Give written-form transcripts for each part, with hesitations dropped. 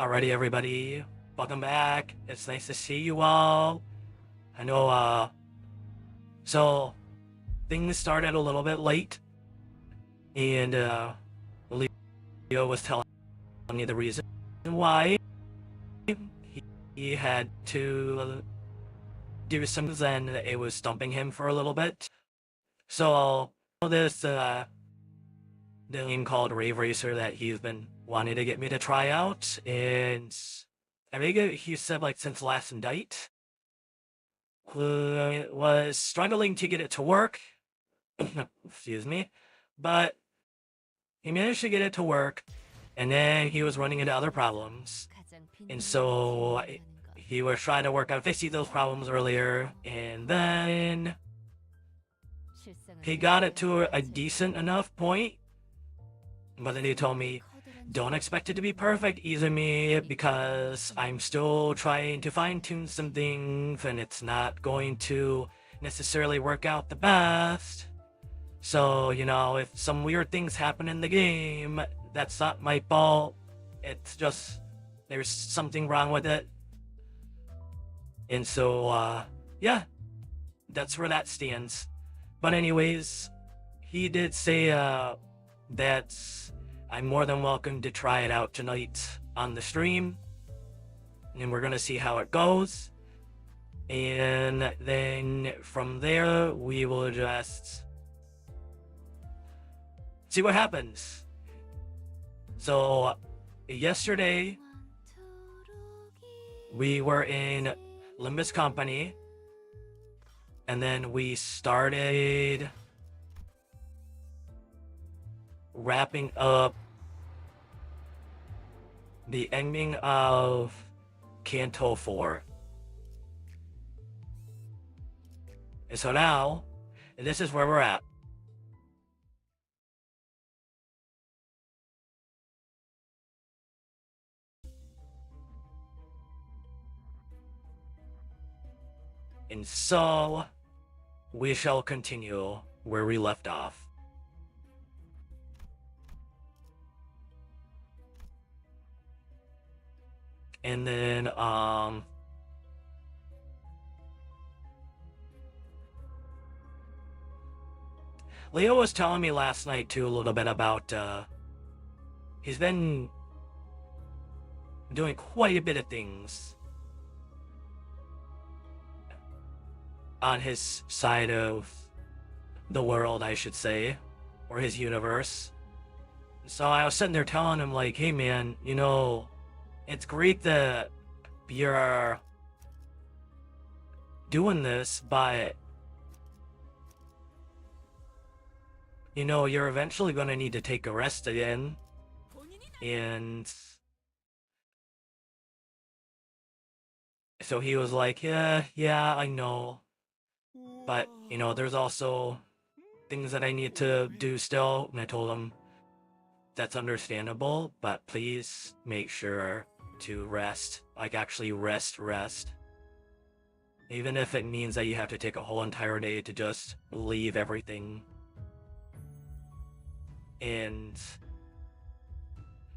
Alrighty, everybody, welcome back. It's nice to see you all. I know, so things started a little bit late, and Leo was telling me the reason why he had to do something, and it was stumping him for a little bit. So this the game called Rave Racer that he's been wanting to get me to try out, and I think he said like since last night was struggling to get it to work. Excuse me, but he managed to get it to work, and then he was running into other problems, and so he was trying to work on fixing those problems earlier, and then he got it to a decent enough point, but then he told me, don't expect it to be perfect, Izumi, because I'm still trying to fine-tune some things, and it's not going to necessarily work out the best. So, you know, if some weird things happen in the game, that's not my fault. It's just, there's something wrong with it. And so, yeah, that's where that stands. But anyways, he did say that I'm more than welcome to try it out tonight on the stream, and we're gonna see how it goes, and then from there we will just see what happens. So yesterday we were in Limbus Company, and then we started wrapping up the ending of Canto 4. And so now, this is where we're at. And so, we shall continue where we left off. And then, Leo was telling me last night too a little bit about, he's been doing quite a bit of things on his side of the world, I should say, or his universe. So I was sitting there telling him, like, hey man, you know, it's great that you're doing this, but you know, you're eventually going to need to take a rest again. And so he was like, yeah, I know. But, you know, there's also things that I need to do still. And I told him, that's understandable, but please make sure to rest. Like, actually rest. Even if it means that you have to take a whole entire day to just leave everything. And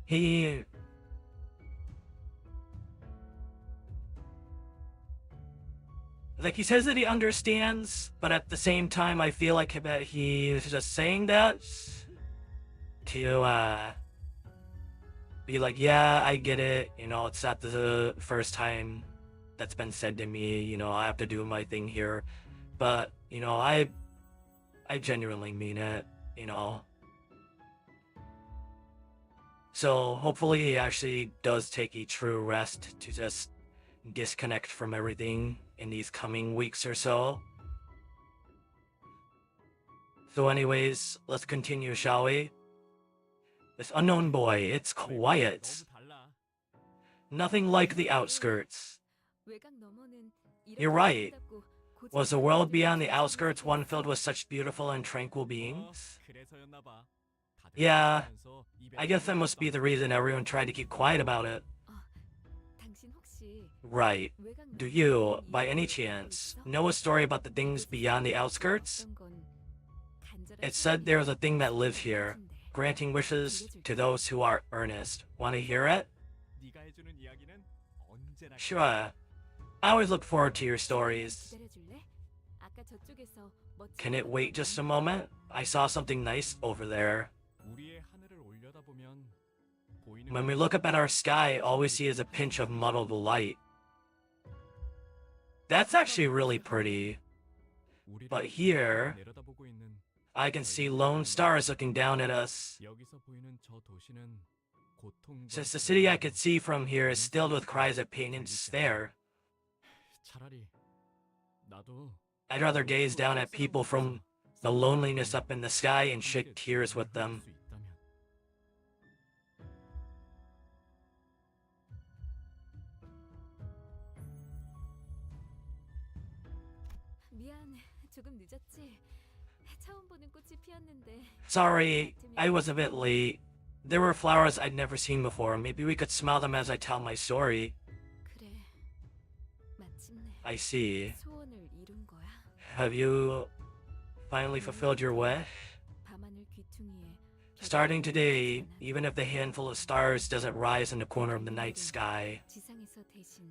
he says that he understands, but at the same time I feel like he's just saying that to be like, yeah, I get it, you know, it's not the first time that's been said to me, you know, I have to do my thing here, but, you know, I genuinely mean it, you know. So hopefully he actually does take a true rest to just disconnect from everything in these coming weeks or so. So anyways, let's continue, shall we? This unknown boy, it's quiet. Nothing like the outskirts. You're right. Was the world beyond the outskirts one filled with such beautiful and tranquil beings? Yeah, I guess that must be the reason everyone tried to keep quiet about it. Right. Do you, by any chance, know a story about the things beyond the outskirts? It said there was a thing that lives here, granting wishes to those who are earnest. Want to hear it? Sure. I always look forward to your stories. Can it wait just a moment? I saw something nice over there. When we look up at our sky, all we see is a pinch of muddled light. That's actually really pretty. But here, I can see lone stars looking down at us. Since the city I could see from here is filled with cries of pain and despair, I'd rather gaze down at people from the loneliness up in the sky and shed tears with them. Sorry, I was a bit late. There were flowers I'd never seen before. Maybe we could smell them as I tell my story. I see. Have you finally fulfilled your wish? Starting today, even if the handful of stars doesn't rise in the corner of the night sky,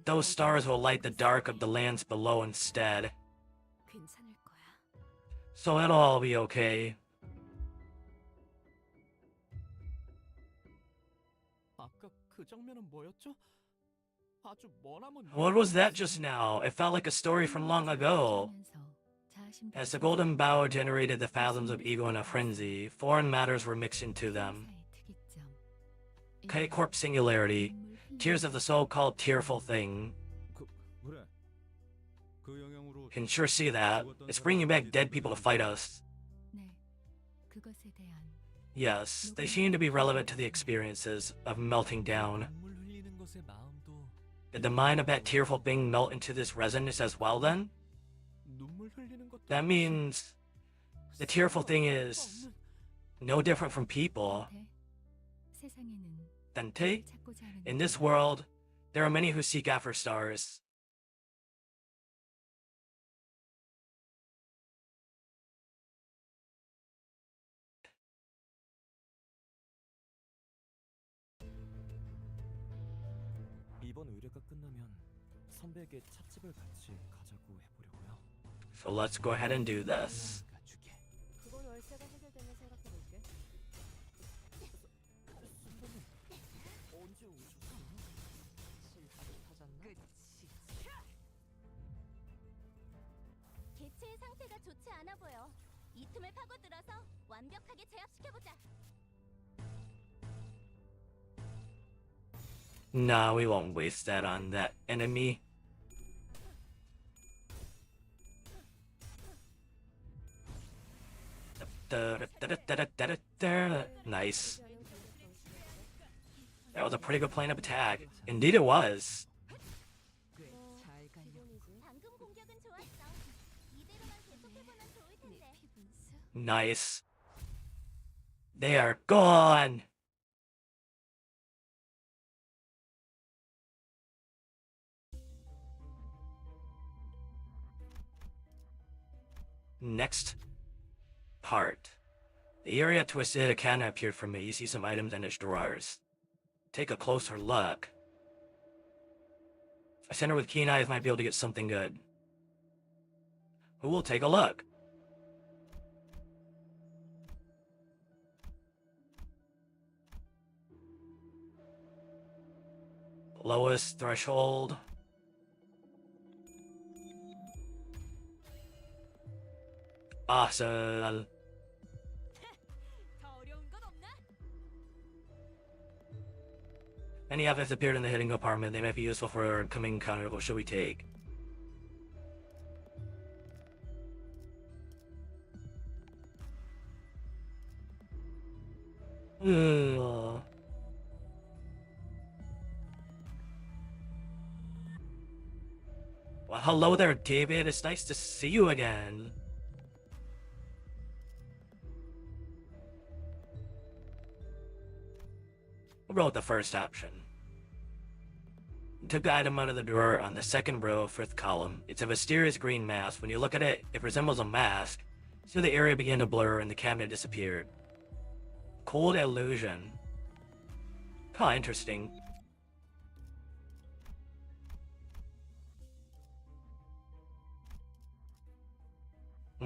those stars will light the dark of the lands below instead. So it'll all be okay. What was that just now? It felt like a story from long ago. As the golden bow generated the fathoms of ego in a frenzy, foreign matters were mixed into them. K-Corp Singularity, Tears of the So-Called Tearful Thing. Can sure see that. It's bringing back dead people to fight us. Yes, they seem to be relevant to the experiences of melting down. Did the mind of that tearful thing melt into this resonance as well then? That means the tearful thing is no different from people. Dante? In this world, there are many who seek after stars. So let's go ahead and do this. Nah, we won't waste that on that enemy. Nice. That was a pretty good plan of attack. Indeed it was. Nice. They are gone. Next part. The area twisted, a can appeared from it. You see some items in its drawers. Take a closer look. A center with keen eyes might be able to get something good. Who will take a look? Lowest threshold. Awesome. Many objects appeared in the hidden compartment. They might be useful for our coming encounter. What should we take? Ugh. Well, hello there, David. It's nice to see you again. We'll roll with the first option. Took the item out of the drawer on the second row, fifth column. It's a mysterious green mask. When you look at it, it resembles a mask. So the area began to blur and the cabinet disappeared. Cold illusion. Huh, interesting.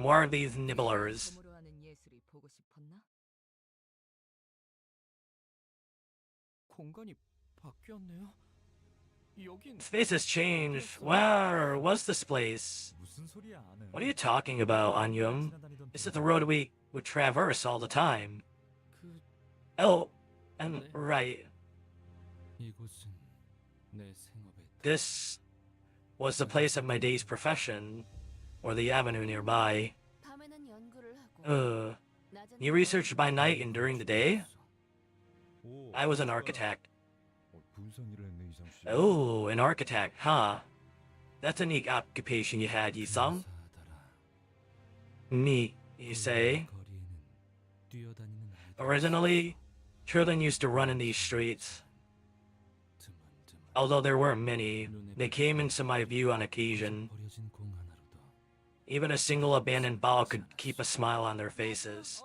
more of these nibblers. Space has changed. Where was this place? What are you talking about, Anyum? This is the road we would traverse all the time. Oh, and right. This was the place of my day's profession, or the avenue nearby. You researched by night and during the day? I was an architect. Oh, an architect, huh? That's a neat occupation you had, Yi-sung. Neat, you say? Originally, children used to run in these streets. Although there weren't many, they came into my view on occasion. Even a single abandoned ball could keep a smile on their faces.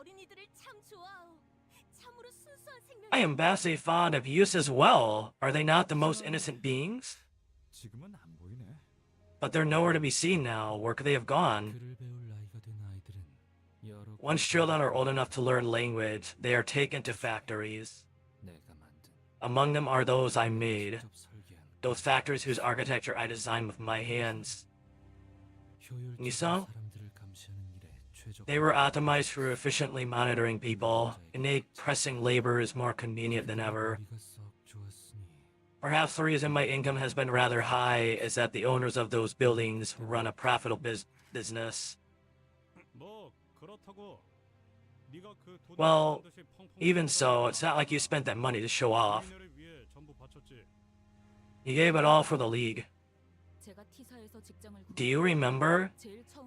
I am vastly fond of youth as well. Are they not the most innocent beings? But they're nowhere to be seen now. Where could they have gone? Once children are old enough to learn language, they are taken to factories. Among them are those I made. Those factories whose architecture I designed with my hands. Yi-sung? They were optimized for efficiently monitoring people, and made pressing labors more convenient than ever. Perhaps the reason my income has been rather high is that the owners of those buildings run a profitable business. Well, even so, it's not like you spent that money to show off. You gave it all for the League. Do you remember?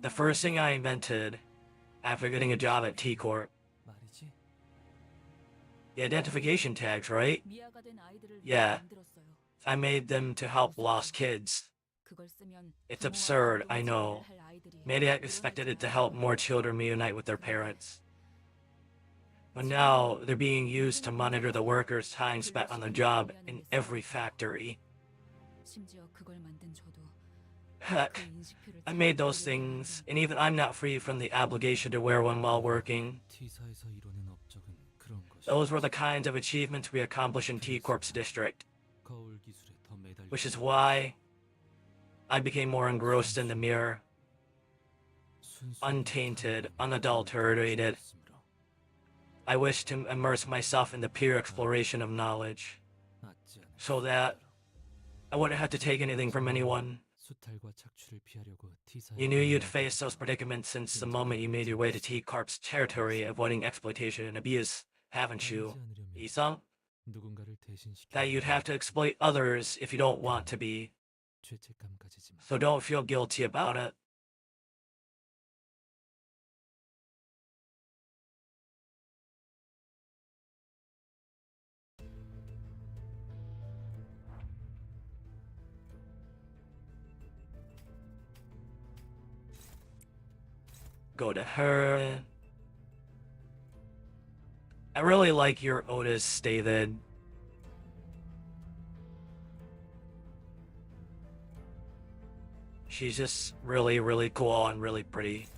The first thing I invented after getting a job at T-Corp. The identification tags, right? Yeah. I made them to help lost kids. It's absurd, I know. Maybe I expected it to help more children reunite with their parents. But now, they're being used to monitor the workers' time spent on the job in every factory. Heck, I made those things, and even I'm not free from the obligation to wear one while working. Those were the kinds of achievements we accomplished in T-Corp's district. Which is why I became more engrossed in the mirror. Untainted, unadulterated. I wished to immerse myself in the pure exploration of knowledge, so that I wouldn't have to take anything from anyone. You knew you'd face those predicaments since the moment you made your way to T-Corp's territory, avoiding exploitation and abuse, haven't you, Yi-sung? That you'd have to exploit others if you don't want to be. So don't feel guilty about it. Go to her. I really like your Otis, David. She's just really, really cool and really pretty.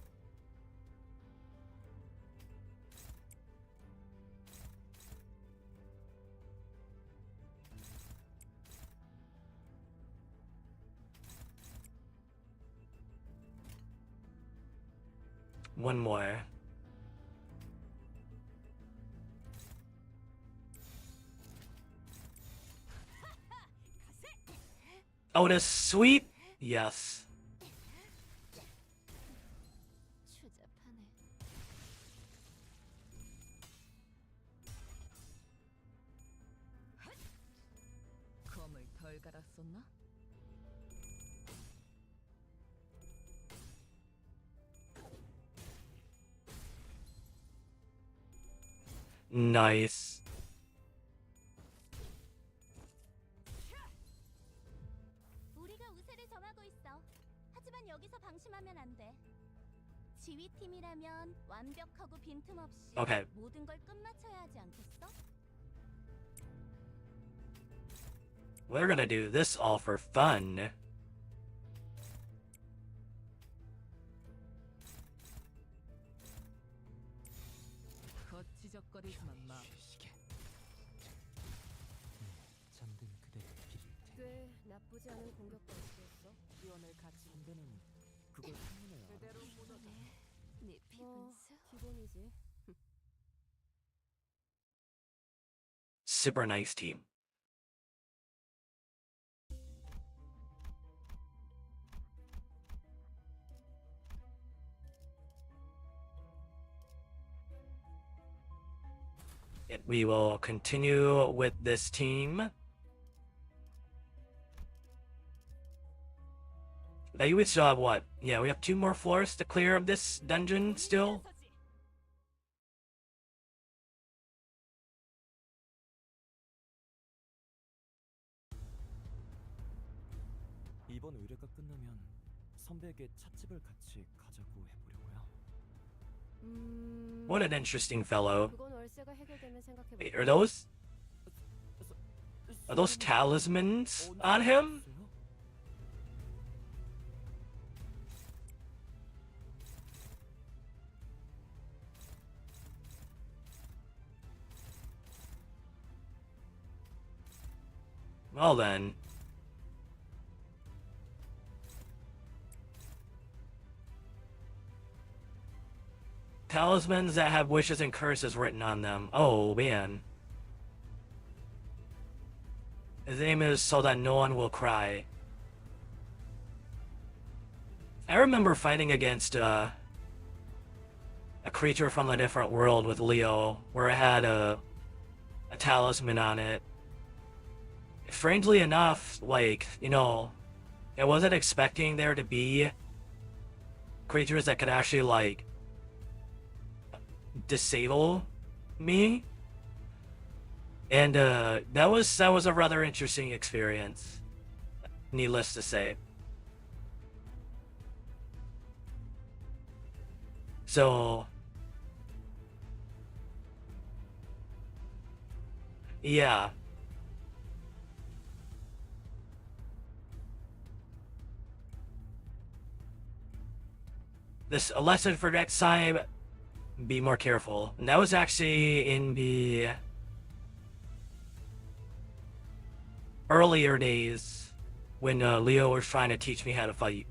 One more. Otis, sweet? Yes. Nice. 우리가 우세를 점하고 있어. 하지만 여기서 방심하면 안 돼. 지휘팀이라면 완벽하고 빈틈없이 Okay. 모든 걸 끝마쳐야 하지 않겠어? We're gonna do this all for fun. 지적거리지만 마. 잠든 그대를 비빌 테니 꽤 나쁘지 않은 공격법이었어. 지원을 같이 선배는 그걸 한눈에 그대로 알아보시는 무너져. 네 뭐 피분수. 기본이지. Super nice team. We will continue with this team. Now we still have what? Yeah, we have 2 more floors to clear of this dungeon still. 이번 의뢰가 끝나면 선배에게 찻집을 같이 가자고 해보려고요. What an interesting fellow. 그건 월세가 해결되면 생각해 Wait, 볼게. are those talismans on him? Well then. Talismans that have wishes and curses written on them. Oh man. His aim is so that no one will cry. I remember fighting against a creature from a different world with Leo, where it had a talisman on it. Strangely enough, like, you know, I wasn't expecting there to be creatures that could actually, like, disable me. And that was a rather interesting experience, needless to say. So yeah. This a lesson for next time, be more careful. And that was actually in the earlier days when Leo was trying to teach me how to fight.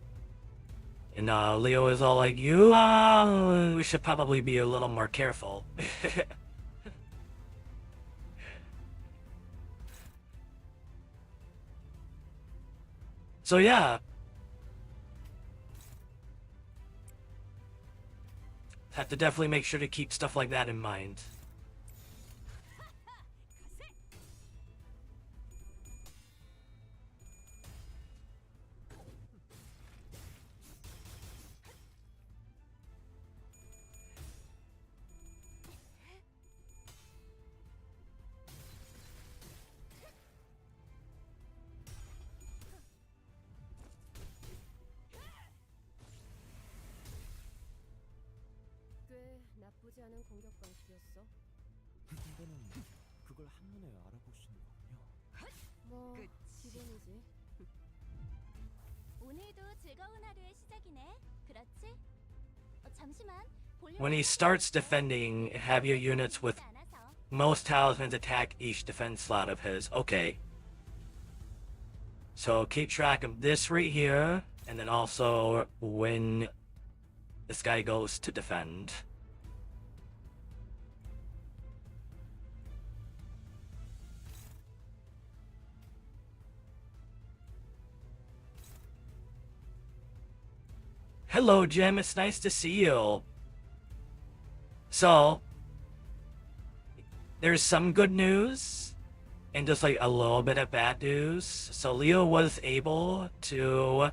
And Leo is all like, we should probably be a little more careful. So yeah. Have to definitely make sure to keep stuff like that in mind. 꽤 나쁘지 않은 공격법이었어. 선배는 그걸 한눈에 알아보시는 거군요. 뭐 기본이지. 오늘도 즐거운 하루의 시작이네. 그렇지? 잠시만. When he starts defending, have your units with most talismans attack each defense slot of his. Okay. So keep track of this right here, and then also when this guy goes to defend. Hello, Jim. It's nice to see you. So, there's some good news and just like a little bit of bad news. So Leo was able to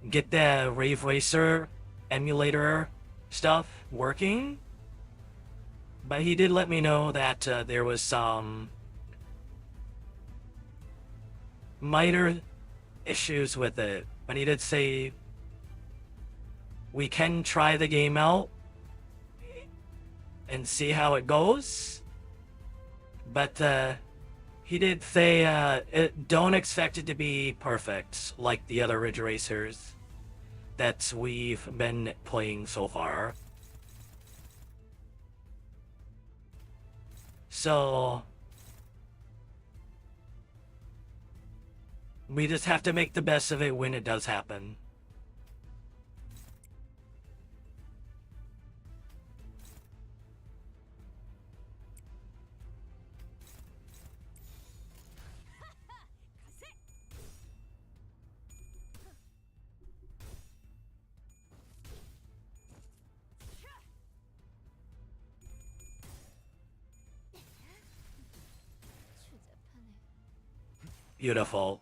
get the Rave Racer emulator stuff working, but he did let me know that there was some minor issues with it. But he did say we can try the game out and see how it goes. But he did say don't expect it to be perfect like the other Ridge Racers that we've been playing so far. So we just have to make the best of it when it does happen. Beautiful.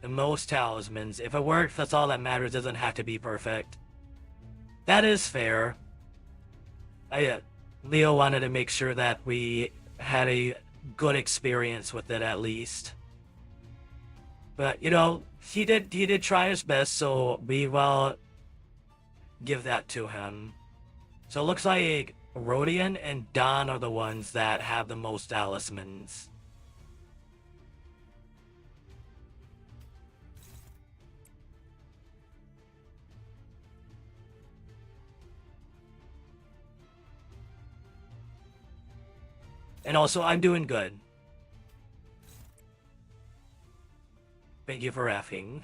The most talismans. If it works, that's all that matters. It doesn't have to be perfect. That is fair. Leo wanted to make sure that we had a good experience with it at least. But you know, he did try his best, so we will give that to him. So it looks like Rodian and Don are the ones that have the most talismans. And also, I'm doing good. Thank you for effing.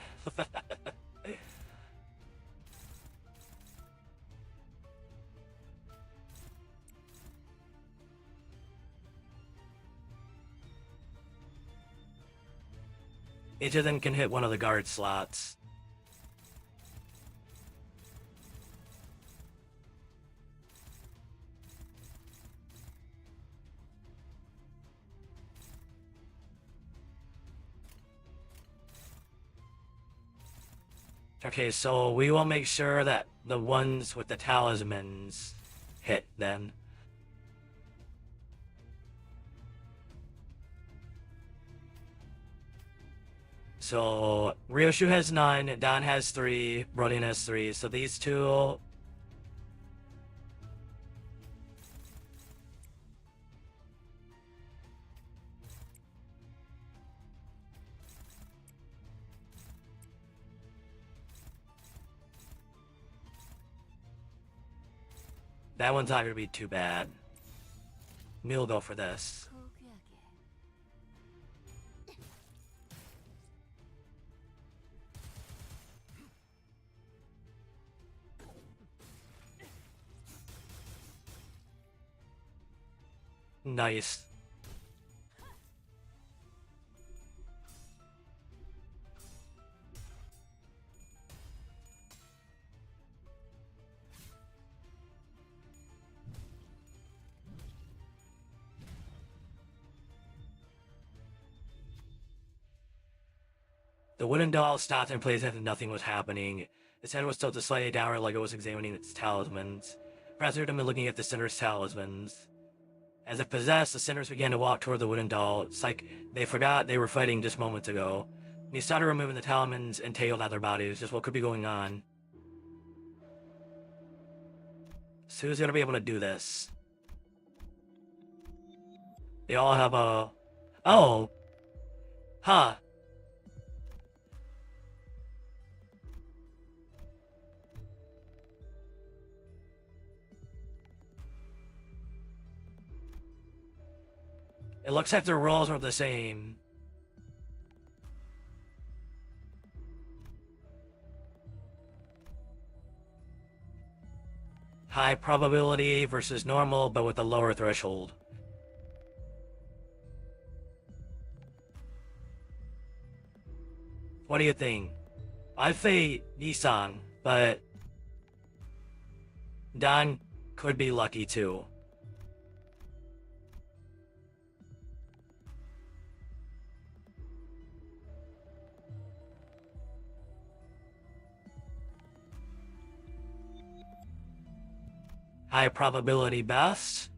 Each of them can hit one of the guard slots. Okay, so we will make sure that the ones with the talismans hit then. So Ryoshu has 9, Don has 3, Brodian has 3. So these two. That one's not gonna be too bad. We'll go for this. Nice. The wooden doll stopped in place as if nothing was happening. Its head was tilted slightly downward like it was examining its talismans. Perhaps it had been looking at the sinner's talismans. As if possessed, the sinners began to walk toward the wooden doll. It's like they forgot they were fighting just moments ago. And he started removing the talismans entailed out their bodies. Just what could be going on? So who's gonna be able to do this? They all have a... Oh! Huh. It looks like their roles are the same. High probability versus normal, but with a lower threshold. What do you think? I'd say Nissan, but Don could be lucky too. High probability best.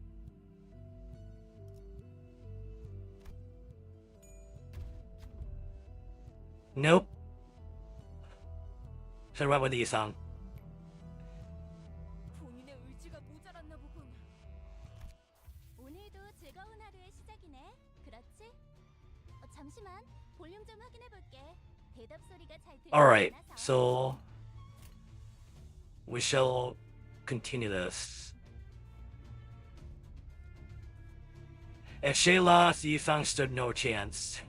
Nope. Should've went with Isang. 본인의 대답 소리가 잘 들리지 Alright, 않아서. so we shall continue this. If Shay lost, Yifang stood no chance.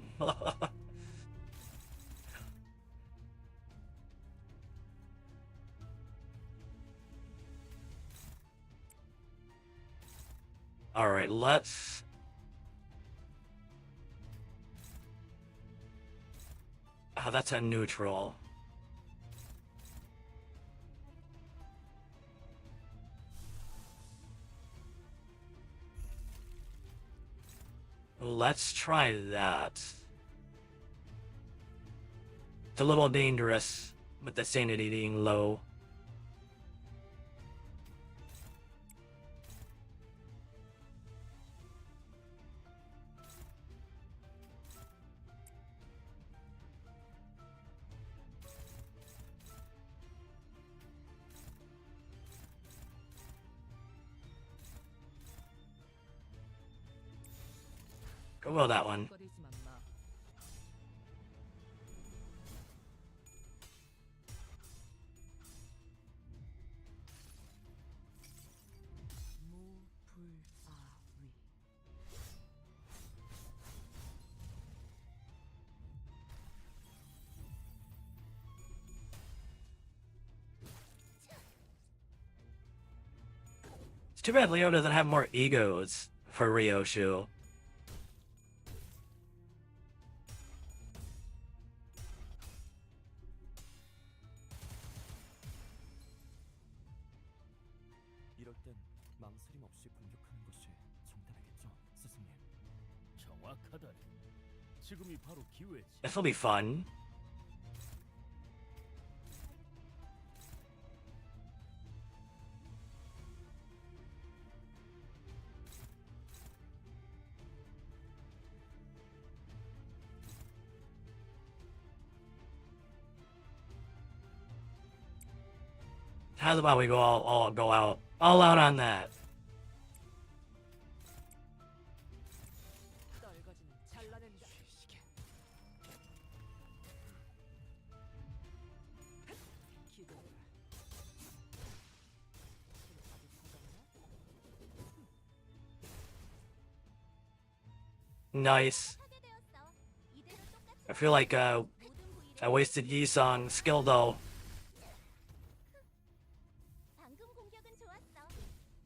Alright, let's... Oh, that's a neutral. Let's try that. It's a little dangerous with the sanity being low. Go well, that one. It's too bad Leo doesn't have more egos for Ryoshu. 이럴 땐 망설임 없이 공격하는 것이 정답이겠죠, 스승님. 정확하다네. 지금이 바로 기회지. This'll be fun. How about we go all out on that? Nice. 파괴되었어. 이대로 똑같이 I feel like 모든 부위를 I wasted Yisong's skill though. 방금 공격은 좋았어.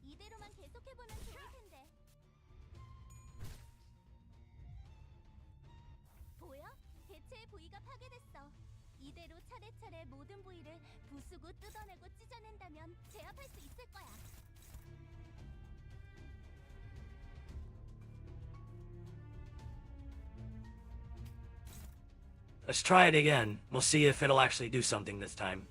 이대로만 계속해보면 좋을 텐데. 보여? 대체의 부위가 파괴됐어. 이대로 차례차례 모든 부위를 부수고 뜯어내고 찢어낸다면 제압할 수 있을 거야. Let's try it again. We'll see if it'll actually do something this time.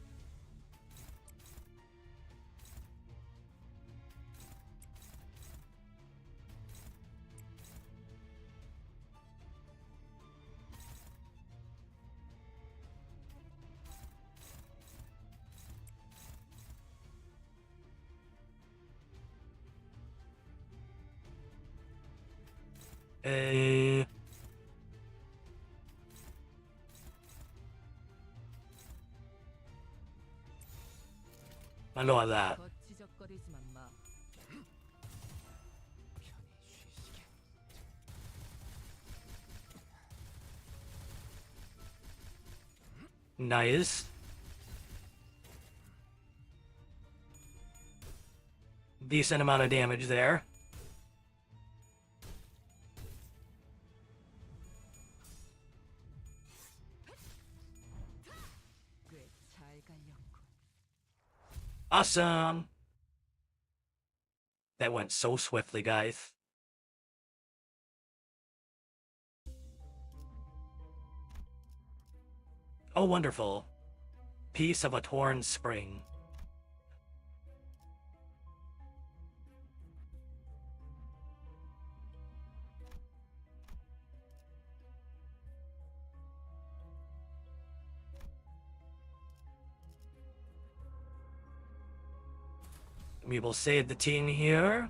I know of that. 거치적거리지만 마. Nice. Decent amount of damage there. 꽤잘 갈렸군. Awesome. That went so swiftly, guys. Oh, wonderful. Piece of a torn spring. We will save the team here.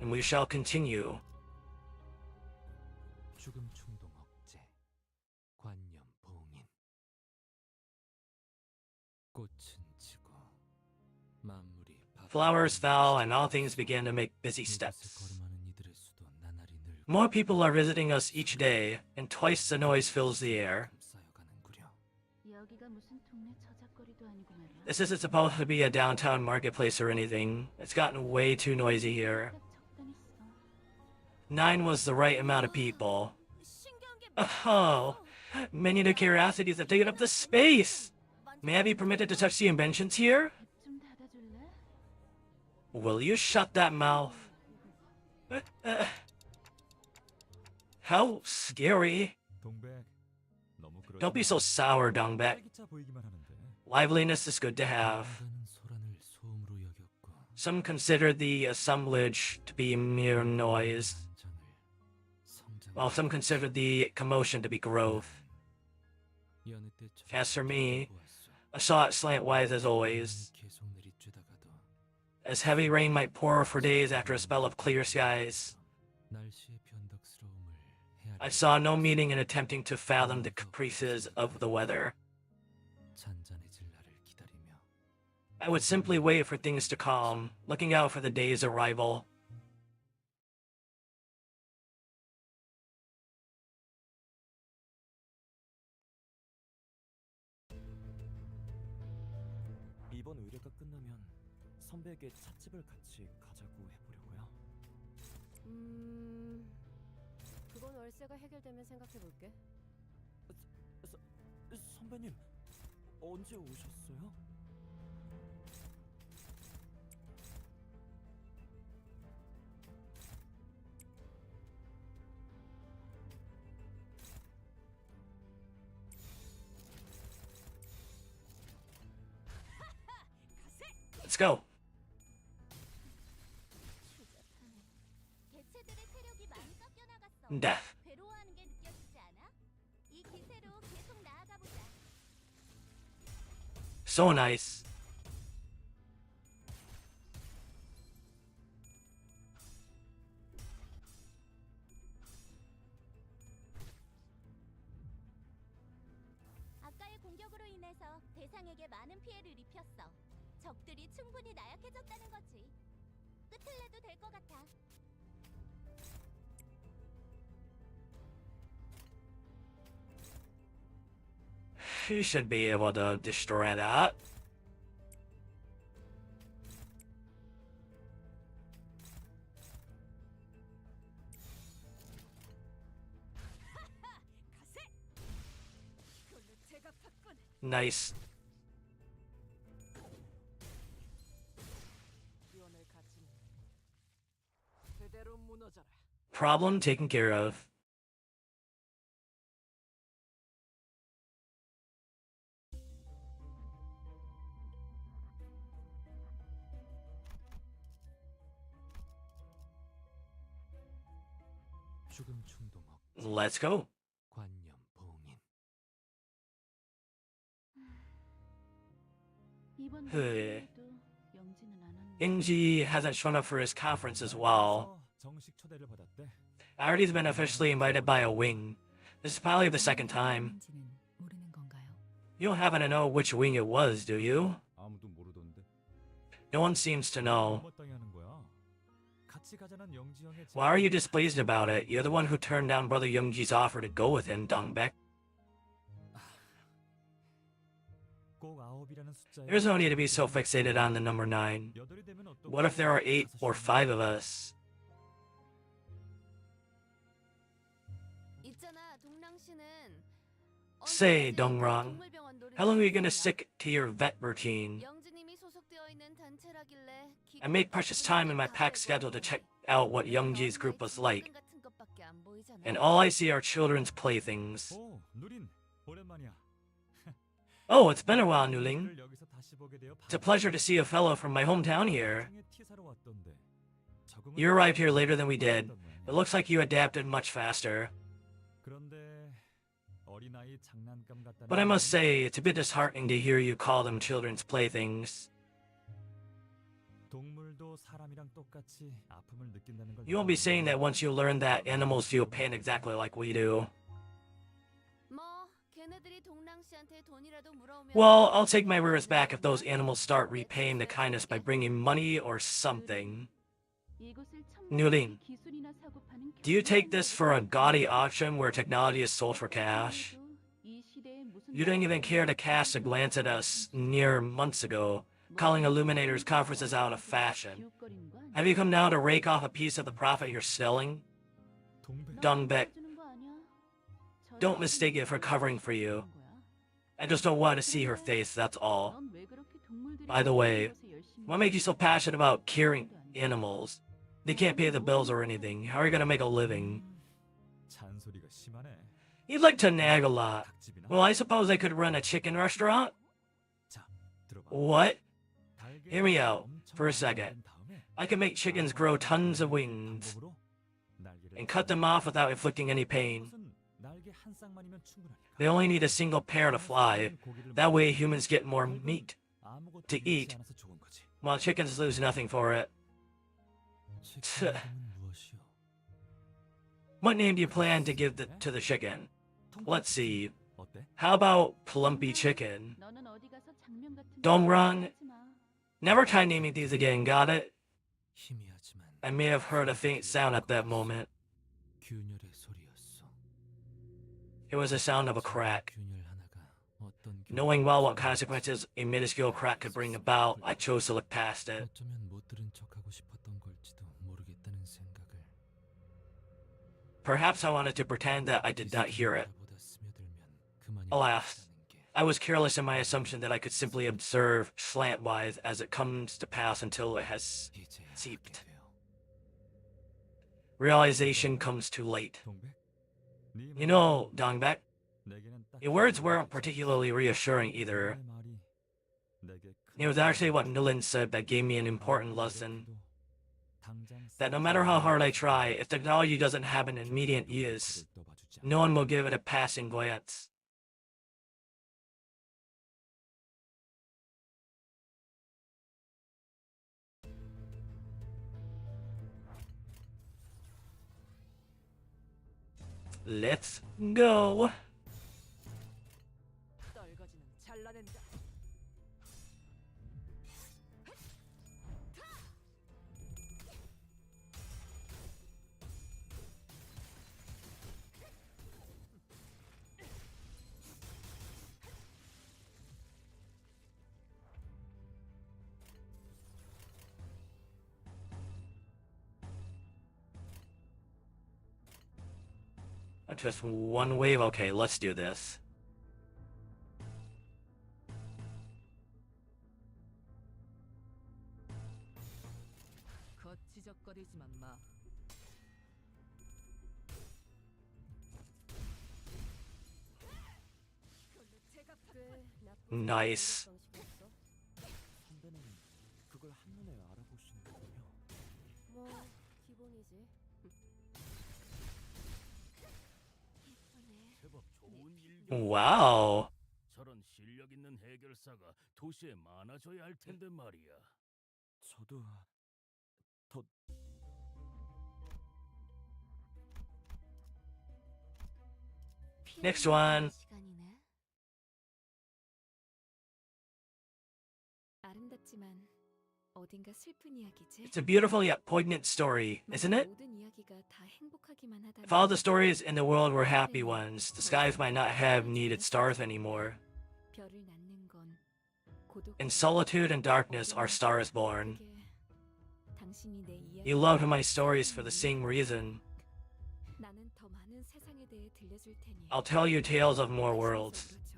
and we shall continue. 죽음 충동 억제, 관념 봉인. 꽃은 지고 만물이 Flowers fell, and all things began to make busy 이곳을 steps. 걸음하는 이들의 수도 나날이 늘고 More people are visiting us each day, and twice the noise fills the air. 감싸여가는구려. 여기가 무슨 동네 저작거리도 아니고 말이야. This isn't supposed to be a downtown marketplace or anything. It's gotten way too noisy here. 딱 적당히 써. 9 was the right amount of people. 신기한 게 Oh, many of the curiosities have taken up the space. May I be permitted to touch the inventions here? 좀 닫아줄래? Will you shut that mouth? How scary. 동백, 너무 Don't be so sour, Dongbek. 활기차 보이기만 하는데. Liveliness is good to have. 인간은 소란을 소음으로 여겼고 Some consider the assemblage to be mere noise, 반전을 성장을 while some consider the commotion to be growth. 여느 때처럼 As for me, 보았어. I saw it slantwise as always, 계속 내리쬐다가도 as heavy rain might pour for days after a spell of clear skies. 날씨의 변덕스러움을 헤아려 I saw no meaning in attempting to fathom the caprices of the weather. 잔잔해질 날을 기다리며 I would simply wait for things to calm, looking out for the day's arrival. 이번 의뢰가 끝나면 선배에게 찻집을 같이 가자고 해보려고요. 그건 월세가 해결되면 생각해볼게. 선배님 언제 오셨어요? Let's go. 개체들의 체력이 많이 깎여 나갔어. Death. 괴로워하는 게 느껴지지 않아? 이 기세로 계속 나아가 보자. So nice. 아까의 공격으로 인해서 대상에게 많은 피해를 입혔어. 적들이 충분히 나약해졌다는 거지. 끝을 내도 될 것 같아. You should be able to destroy that. 가세! 이걸로 제가 받군. Nice. 기원의 가치는 그대로 무너져라. Problem taken care of. 죽음 충동 억제, Let's go. 관념 봉인. 이번 흐. 방송에도 영지는 안 왔네. Ingji hasn't shown up for his conference as well. 정식 초대를 받았대. Ari's been officially invited by a wing. This is probably the second time. 인지는 모르는 건가요? You don't happen to know which wing it was, do you? 아무도 모르던데. No one seems to know. 못마땅해 하는 거야. 같이 가자는 영지 형의 Why are you displeased about it? You're the one who turned down Brother Youngji's offer to go with him, Dongbek. 꼭 9이라는 숫자에 There's no need to be so fixated on the number 9. 8이 되면 어떠? What if there are 8 or 5 of us? 있잖아, 동랑 씨는 Say, 언제까지 동랑, 동물병원 놀이를 How long are you gonna 하겠냐? stick to your vet routine? 영지님이 소속되어 있는 단체라길래 I made precious time in my packed schedule to check out what Youngji's group was like, 같은 것밖에 안 보이잖아. and all I see are children's playthings. 오, 누린 오랜만이야. Oh, it's been a while, Nuling. 너를 여기서 다시 보게 되어 It's a pleasure to see a fellow from my hometown here. 방송에 티사로 왔던데. 적응은 You arrived here later than we did. 어떤 모양이야? It looks like you adapted much faster. 그런데 어린아이 장난감 같다는 But I must 말은 say, it's a bit disheartening to hear you call them children's playthings. 동물도 사람이랑 똑같이 아픔을 느낀다는 걸 You won't be saying that once you learn that animals feel pain exactly like we do. 뭐 걔네들이 동랑 씨한테 돈이라도 물어오면 Well, I'll take my words back if those animals start repaying the kindness by bringing money or something. Nulin, do you take this for a gaudy auction where technology is sold for cash? You didn't even care to cast a glance at us near months ago, calling Illuminators conferences out of fashion. Have you come now to rake off a piece of the profit you're selling? 동백 Dongbaek, don't mistake it for covering for you. I just don't want to see her face, that's all. By the way, what makes you so passionate about curing animals? They can't pay the bills or anything. How are you gonna make a living? 잔소리가 심하네. You'd like to nag a lot. 닭집이나 Well, I suppose I could run a chicken restaurant? 자, 들어봐. What? 달걀 Hear me out 엄청 for a 많이 second. 만든 다음에 I can make chickens grow tons of wings 방법으로 날개를 and cut them off without inflicting any pain. 그것은 날개 한 쌍만이면 충분하니까. They only need a single pair to fly. 고기를 That way 먹으면 humans get more meat, 아무것도 to 잃지 eat. 않아서 좋은 거지. while chickens lose nothing for it. 치킨 이름은 무엇이오? What name do you plan to give to the chicken? Let's see. 어때? How about Plumpy Chicken? Dongrang? Never try naming these again, got it? 희미하지만 I may have heard a faint sound at that moment. 균열의 소리였어. It was the sound of a crack. 균열 하나가 어떤 Knowing well what consequences a minuscule crack could bring about, I chose to look past it. 어쩌면 못 들은 척하고 싶었던 걸지도 모르겠다는 생각을. Perhaps I wanted to pretend that I did not hear it. 나보다 스며들면 그만이 Alas, 없다는 게. I was careless in my assumption that I could simply observe slantwise as it comes to pass until it has 이제야 seeped. 알게 돼요. Realization comes too late. 동백? 네 You know, Dongbek, 내게는 딱 your words weren't particularly reassuring either. 내 말이 내게 큰 It was actually what Nilin said that gave me an important lesson. 당장 That no matter how hard I try, if technology doesn't have an immediate use, 떠봐주지 no one will give it a passing glance. Let's go. 떨거지는 잘라낸다. Just one wave. Okay, let's do this. 거치적거리지만 마. Nice. 선배는 그걸 한눈에 알아보시는 거군요. 뭐 기본이지. 제법 좋은 일기. Wow. 저런 실력 있는 해결사가 도시에 많아져야 할 텐데 말이야. 저도 더 Next one. 시간이네. 아름답지만 어딘가 슬픈 이야기지. It's a beautiful yet poignant story, isn't it? 모든 이야기가 다 행복하기만 하다면 If all the stories in the world were happy ones, the skies might not have needed stars anymore. 별을 낳는 건 고독. In solitude and darkness are stars born. 당신이 내 이야기. You loved my stories for the same reason. 나는 더 많은 세상에 대해 들려줄 테니. I'll tell you tales of more worlds. 불러줘.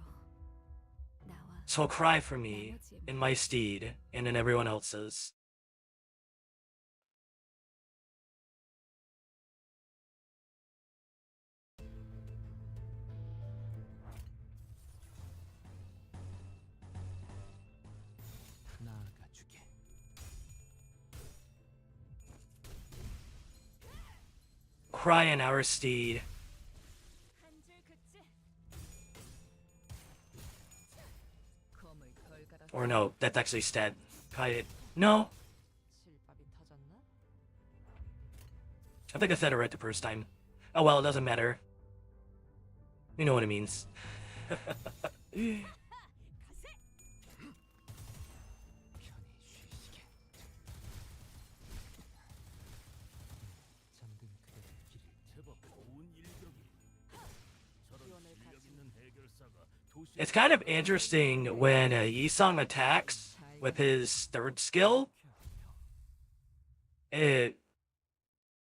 나와 So cry for me, in my steed, and in everyone else's. 나아가주게. Cry in our steed. 검을 걸갈아. Or no, that's actually stead. Cry it. No, I think I said it right the first time. Oh well, it doesn't matter. You know what it means. 잠든 그대의 길이 제법 좋은 일격이. 저런 실력 있는 해결사가 도시에 It's kind of interesting when Yisung attacks with his third skill. It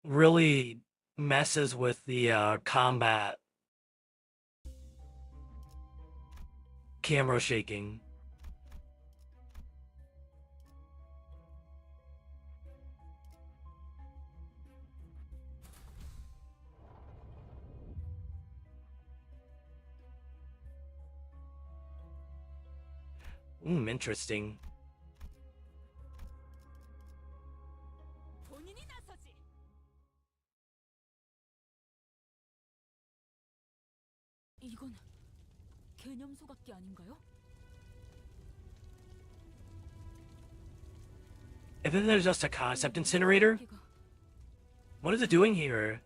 really messes with the combat camera shaking. Interesting. 본인이 나서지. 이건 개념 소각기 아닌가요? Isn't it just a concept incinerator? What is it doing here?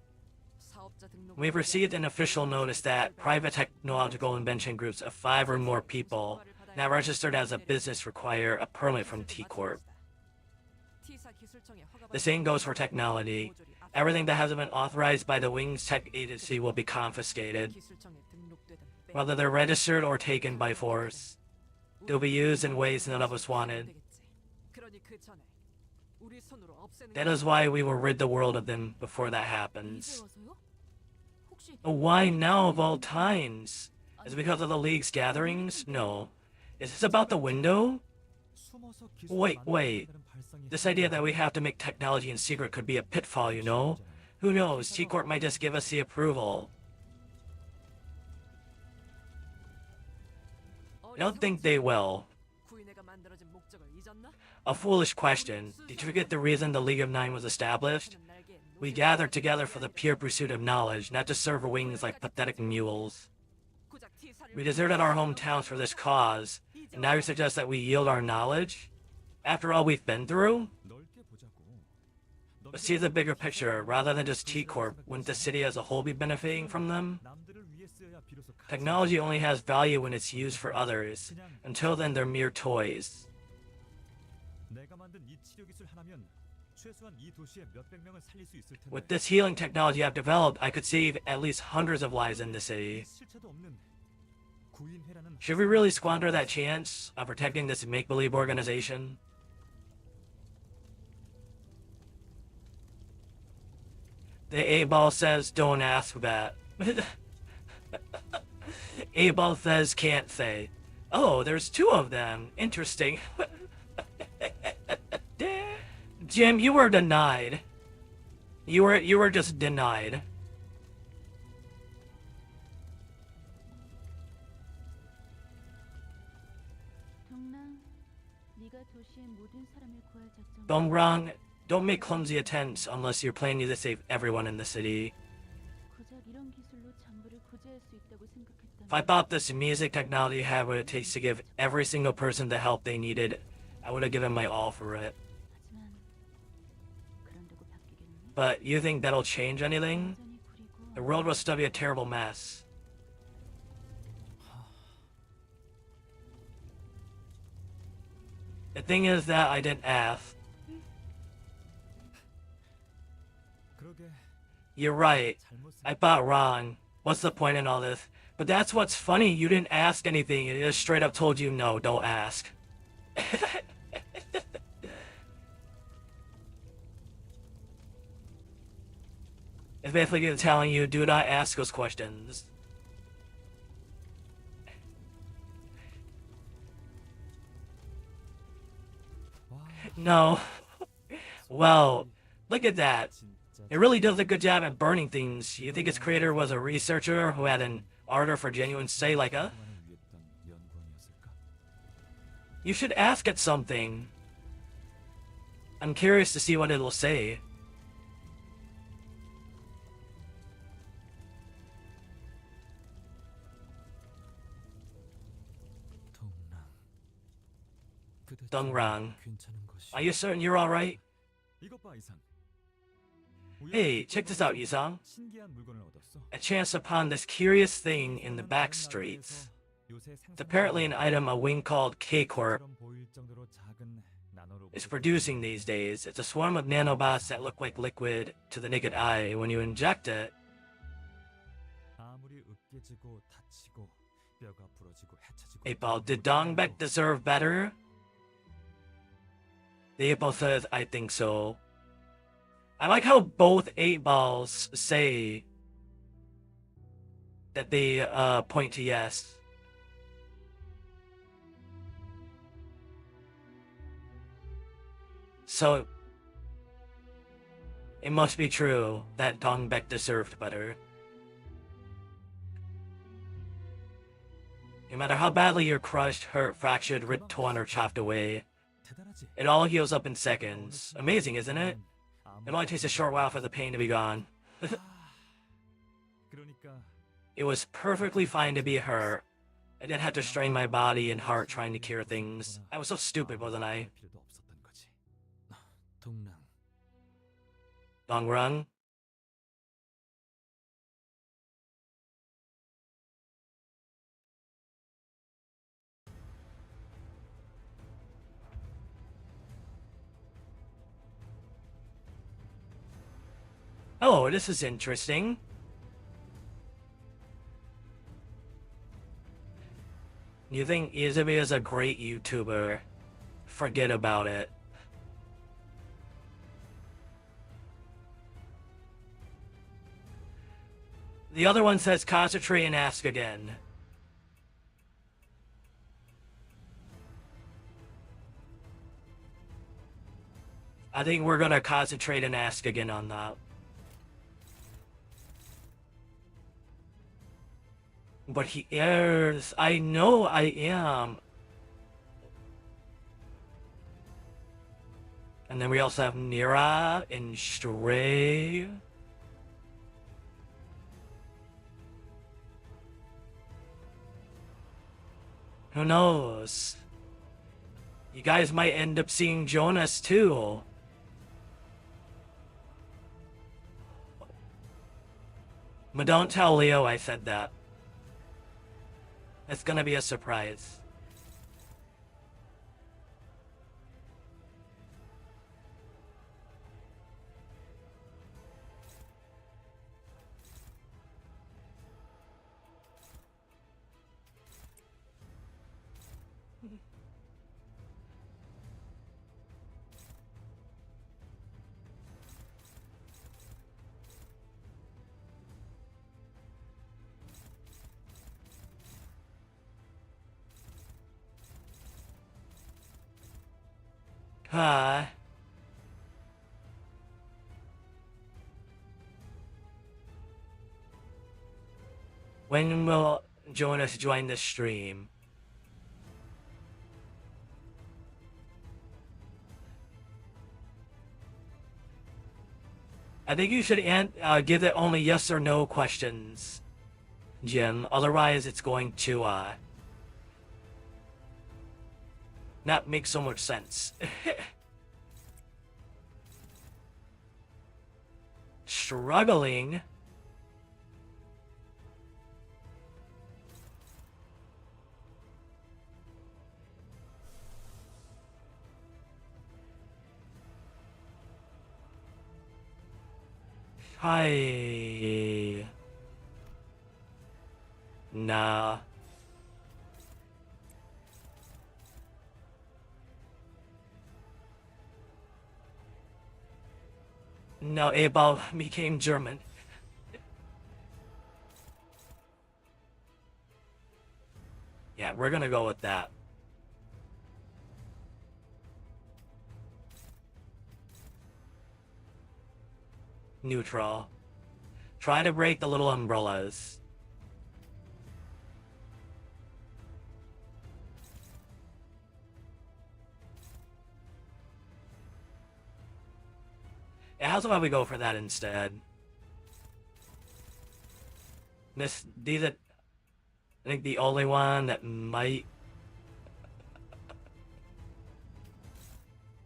We've received an official notice that private technological invention groups of 5 or more people now registered as a business require a permit from T-Corp. The same goes for technology. Everything that hasn't been authorized by the Wings Tech Agency will be confiscated. Whether they're registered or taken by force, they'll be used in ways none of us wanted. That is why we will rid the world of them before that happens. Why now of all times? Is it because of the League's gatherings? No. Is this about the window? Wait. This idea that we have to make technology in secret could be a pitfall, you know? Who knows, T-Corp might just give us the approval. I don't think they will. A foolish question. Did you forget the reason the League of Nine was established? We gathered together for the pure pursuit of knowledge, not to serve wings like pathetic mules. We deserted our hometowns for this cause, and now you suggest that we yield our knowledge? After all we've been through? But see the bigger picture, rather than just T-Corp, wouldn't the city as a whole be benefiting from them? Technology only has value when it's used for others. Until then, they're mere toys. With this healing technology I've developed, I could save at least hundreds of lives in the city. Should we really squander that chance of protecting this make-believe organization? The A-ball says don't ask that. A-ball says can't say. Oh, there's 2 of them. Interesting. Jim, you were denied. You were just denied. Dongrang, don't make clumsy attempts unless you're planning to save everyone in the city. If I thought this music technology had what it takes to give every single person the help they needed, I would have given my all for it. But you think that'll change anything? The world will still be a terrible mess. The thing is that I didn't ask. You're right. I thought wrong. What's the point in all this? But that's what's funny. You didn't ask anything. It just straight up told you no, don't ask. It's basically telling you, do not ask those questions. No. Well, look at that. It really does a good job at burning things. You think its creator was a researcher who had an ardor for genuine say like a? You should ask it something. I'm curious to see what it'll say. Dongrang, are you certain you're alright? Hey, check this out, Yusong. 신기한 물건을 얻었어. I chanced upon this curious thing in the back streets. It's apparently an item a wing called K-Corp is producing these days. It's a swarm of nanobots that look like liquid to the naked eye. When you inject it, 아무리 으깨지고 다치고 뼈가 부러지고 해쳐지고 8-Ball, did Dongbek deserve better? The 8-Ball says, I think so. I like how both 8-Balls say that they point to yes. So it must be true that Dongbek deserved better. No matter how badly you're crushed, hurt, fractured, ripped, torn, or chopped away, 대단하지. it all heals up in seconds. Amazing, isn't it? It only takes a short while for the pain to be gone. 그러니까 It was perfectly fine to be hurt. I didn't have to strain my body and heart trying to cure things. I was so stupid, wasn't I? 필요도 없었던 거지. 동랑 Dongrung? Oh, this is interesting. You think Izumi is a great YouTuber? Forget about it. The other one says concentrate and ask again. I think we're gonna concentrate and ask again on that. But he is. I know I am. And then we also have Nira and Stray. Who knows? You guys might end up seeing Jonas too. But don't tell Leo I said that. It's gonna be a surprise. Hi. When will Jonas join the stream? I think you should give it only yes or no questions, Jim. Otherwise, it's going to not make so much sense. Struggling. Hi. Nah. No, Abel became German. Yeah, we're gonna go with that. Neutral. Try to break the little umbrellas. Yeah, how's about we go for that instead? These are, I think, the only one that might.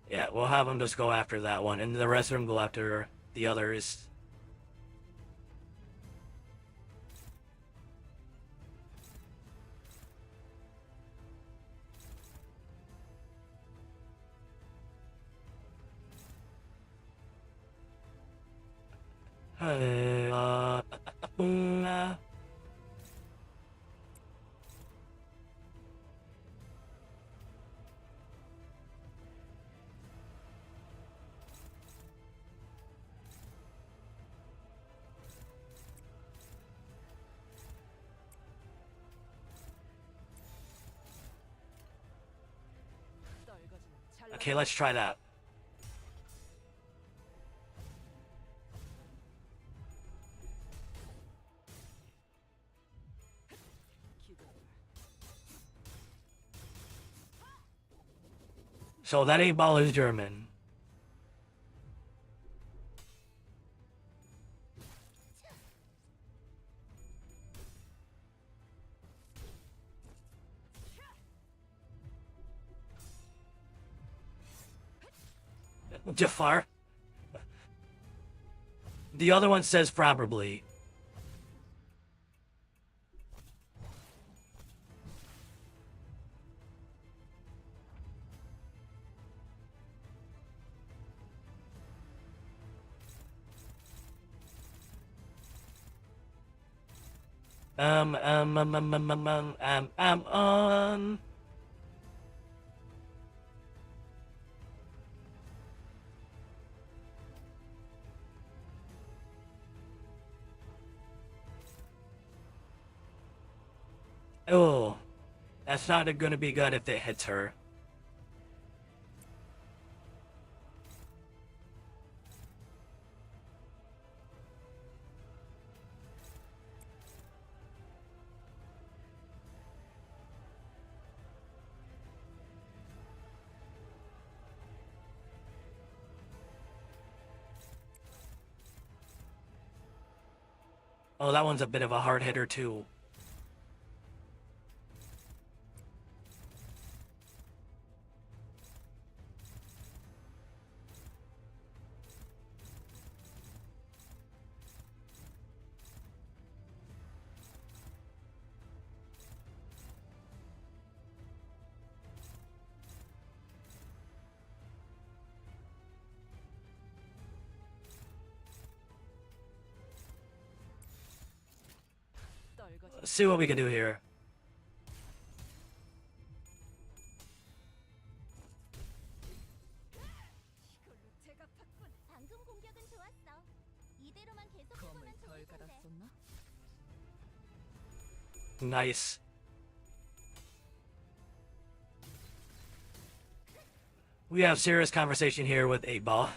Yeah, we'll have them just go after that one, and the rest of them go after the others. Uh, Okay, let's try that. So that 8-ball is German. Jafar. The other one says probably. On. Oh, that's not gonna be good if it hits her. Oh, that one's a bit of a hard hitter too. Let's see what we can do here. 방금 공격은 좋았어. 이대로만 계속해보면 좋을 텐데. Nice. We have serious conversation here with 8-ball.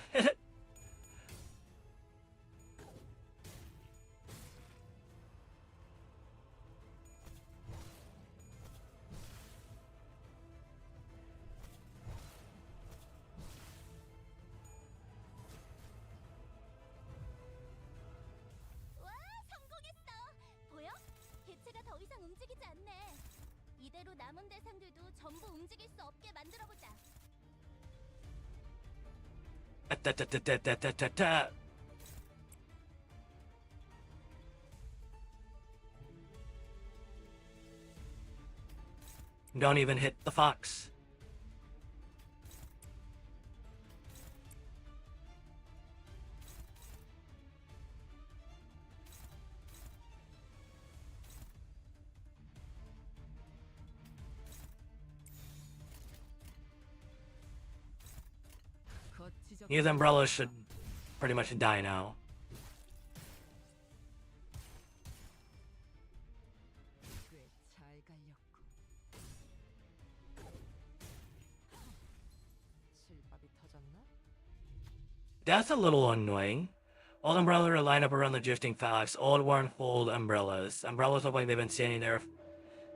와, 성공했어. 보여? 개체가 더 이상 움직이지 않네. 이대로 남은 대상들도 전부 움직일 수 없게 만들어보자. Ta-ta-ta-ta-ta-ta-ta. Don't even hit the fox. These umbrellas should pretty much die now. That's a little annoying. All umbrellas are lined up around the drifting fox. Old worn-fold umbrellas. Umbrellas look like they've been standing there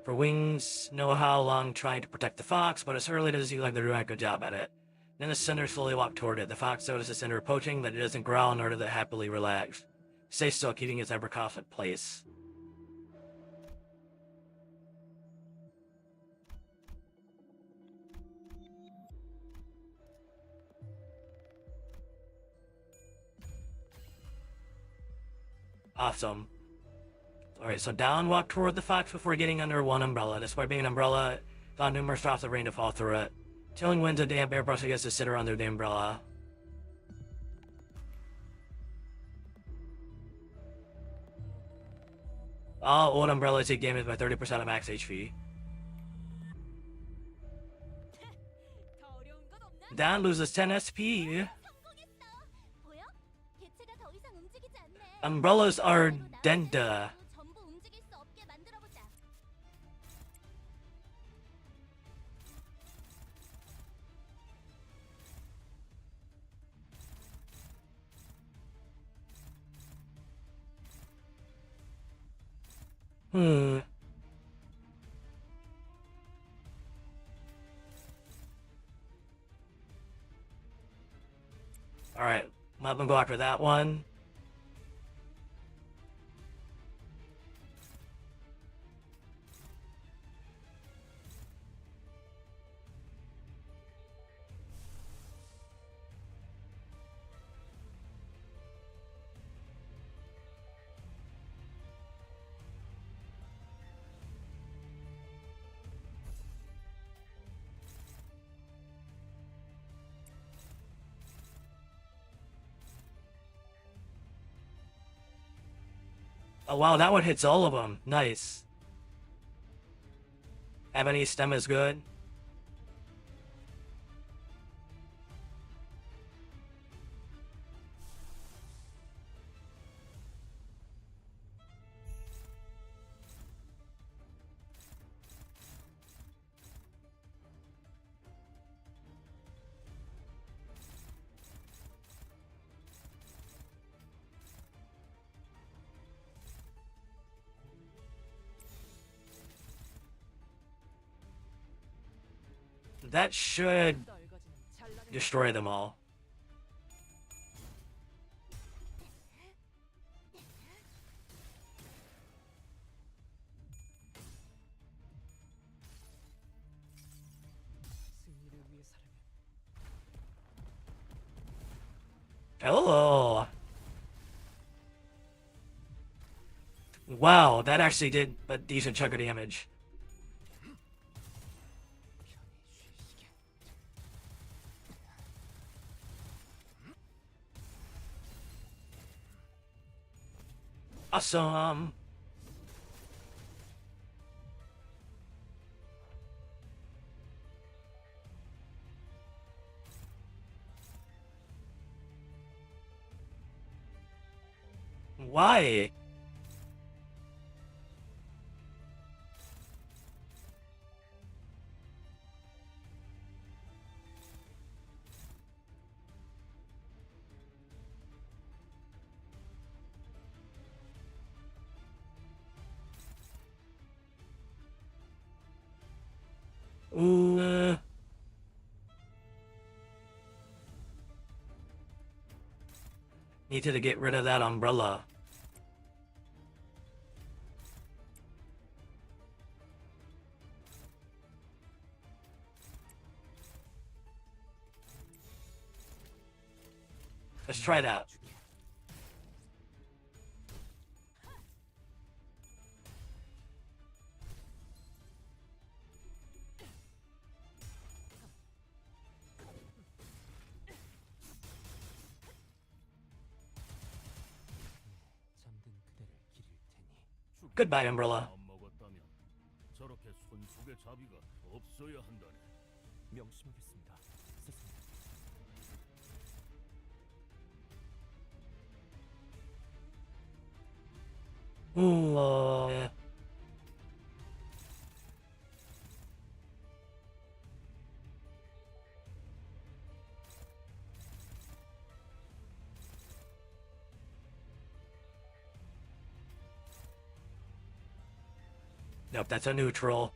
for wings. Know how long trying to protect the fox, but it's early to see like they're doing a good job at it. Then the cinder slowly walked toward it. The fox notices the cinder approaching, but it doesn't growl nor does it happily relax. Stay still, keeping its ever confident place. Awesome. Alright, so down, walk toward the fox before getting under one umbrella. Despite being an umbrella, found numerous drops of rain to fall through it. Chilling winds of damp air brush against the sitter under the umbrella. All old umbrellas take damage by 30% of max HP. 더 어려운 건 없나? Down loses 10 SP. 성공했어. 보여? 개체가 더 이상 움직이지 않네. Umbrellas are 그리고 나머지 denda. 애들도 전부 움직일 수 없게 만들어 보자. Hmm. Alright, let them go after that one. Oh wow, that one hits all of them. Nice. Ebony stem is good. That should destroy them all. Hello. Wow, that actually did a decent chunk of damage. Awesome. Why? Ooh. Needed to get rid of that umbrella. Let's try that. 잠든 그대를 기릴 테니. Goodbye, umbrella. 마음 먹었다면 저렇게 손속의 자비가 없어야 한다네. 명심하겠습니다, 스승님. Ooh. Nope, that's a neutral.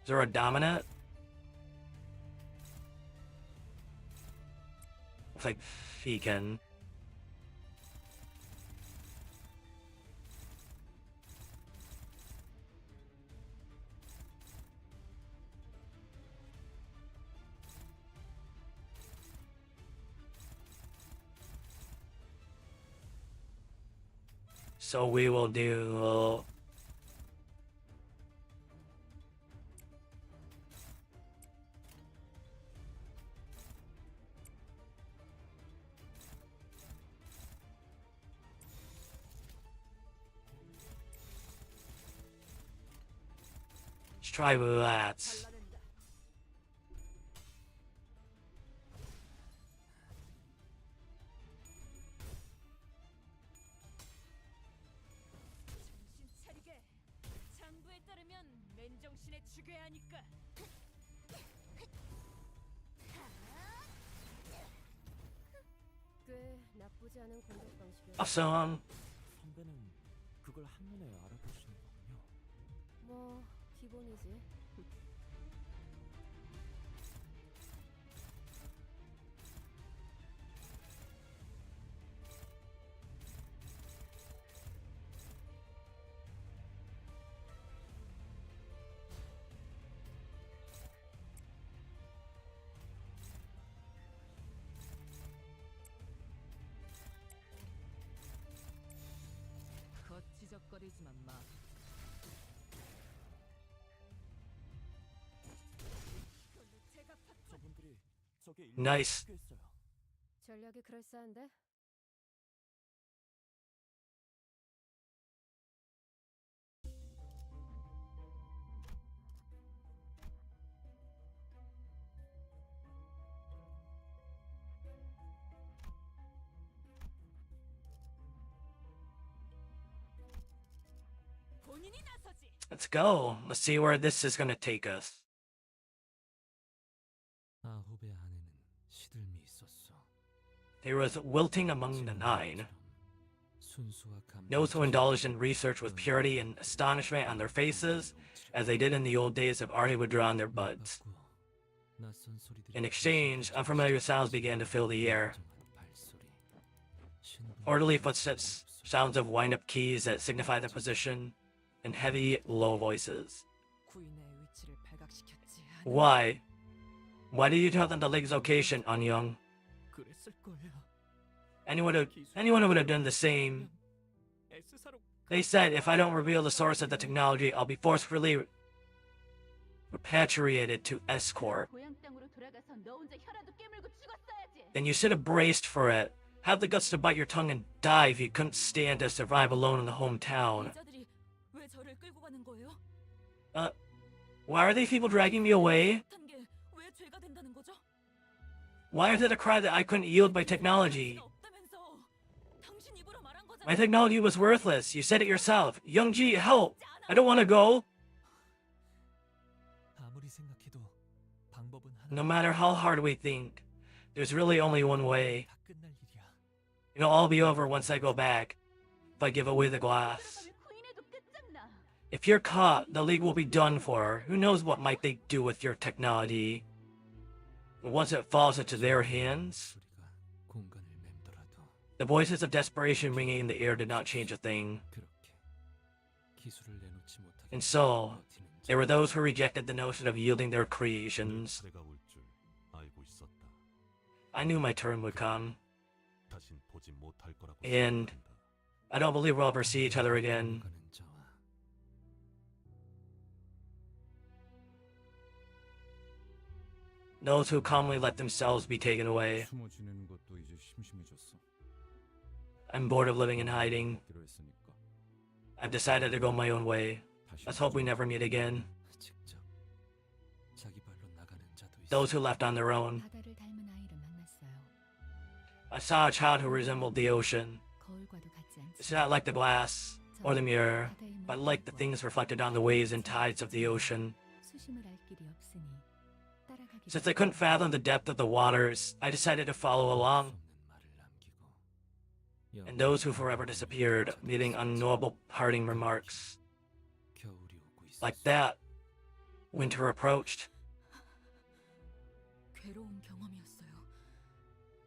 Is there a dominant? Looks like Fekin. So we will do. Let's try that. 발라낸다. 정신 차리게. 장부에 따르면 맨정신에 죽여야 하니까. 꽤 나쁘지 않은 공격 방식이야. Awesome. 선배는 그걸 한눈에 알아보시는 거군요. 뭐 기본이지. 거치적거리지만 마. 저분들이 저게 Nice. 있어요. 전략이 그럴싸한데? 본인이 나서지. Let's go. Let's see where this is gonna take us. 아홉의 안에는 시들미 있었어. There was wilting among the nine. 순수와 Those who indulged in research with purity and astonishment on their faces, as they did in the old days of art would draw on their buds. In exchange, unfamiliar sounds began to fill the air. Orderly footsteps, sounds of wind-up keys that signify their position, and heavy, low voices. 구인의 위치를 발각시켰지. Why? Why did you tell them the lake's location, Anyong? 그랬을 거예요. Anyone would have done the same. S사로 They said if I don't reveal the source of the technology, I'll be forcefully repatriated to S-Corp. 고향 땅으로 돌아가서 너 혼자 혀라도 깨물고 죽었어야지. Then you should have braced for it. Have the guts to bite your tongue and die if you couldn't stand to survive alone in the hometown. 여자들이 왜 저를 끌고 가는 거예요? Why are these people dragging me away? 못한 게 왜 죄가 된다는 거죠? Why is it a cry that I couldn't yield my technology? 없다면서. 당신 입으로 말한 거잖아. My technology was worthless. You said it yourself. Youngji, help! I don't want to go. 아무리 생각해도 방법은 하나. No matter how hard we think, there's really only one way. 다 끝날 일이야. It'll all be over once I go back. If I give away the glass. 들어가면 구인해도 끝장나. If you're caught, the League will be done for. Who knows what might they do with your technology? Once it falls into their hands, 소리가 공간을 맴돌아도 the voices of desperation ringing in the air did not change a thing. 그렇게 기술을 내놓지 못하게 And so, 버티는 there were those who rejected the notion of yielding their creations. 차례가 올 줄 알고 있었다. I knew my turn would come, 다신 보지 못할 거라고 And- 생각한다. I don't believe we'll ever see each other again. 공간은 저와 Those who calmly let themselves be taken away. 숨어 지내는 것도 이제 심심해졌어. I'm bored of living and hiding. 하기로 했으니까 I've decided to go my own way. 다시 Let's hope we never meet again. 직접 자기 발로 나가는 자도 있어. Those who left on their own. 바다를 닮은 아이를 만났어요. I saw a child who resembled the ocean. 거울과도 같지 It's 않지. not like the glass or the mirror, but like the things reflected on the waves and tides of the ocean. 수심을 알 길이 없으니 따라가기. Since I couldn't fathom the depth of the waters, I decided to follow along. 없는 말을 남기고 And those who forever disappeared, leaving unknowable parting remarks. 겨울이 오고 있었어. Like that, winter approached. 괴로운 경험이었어요.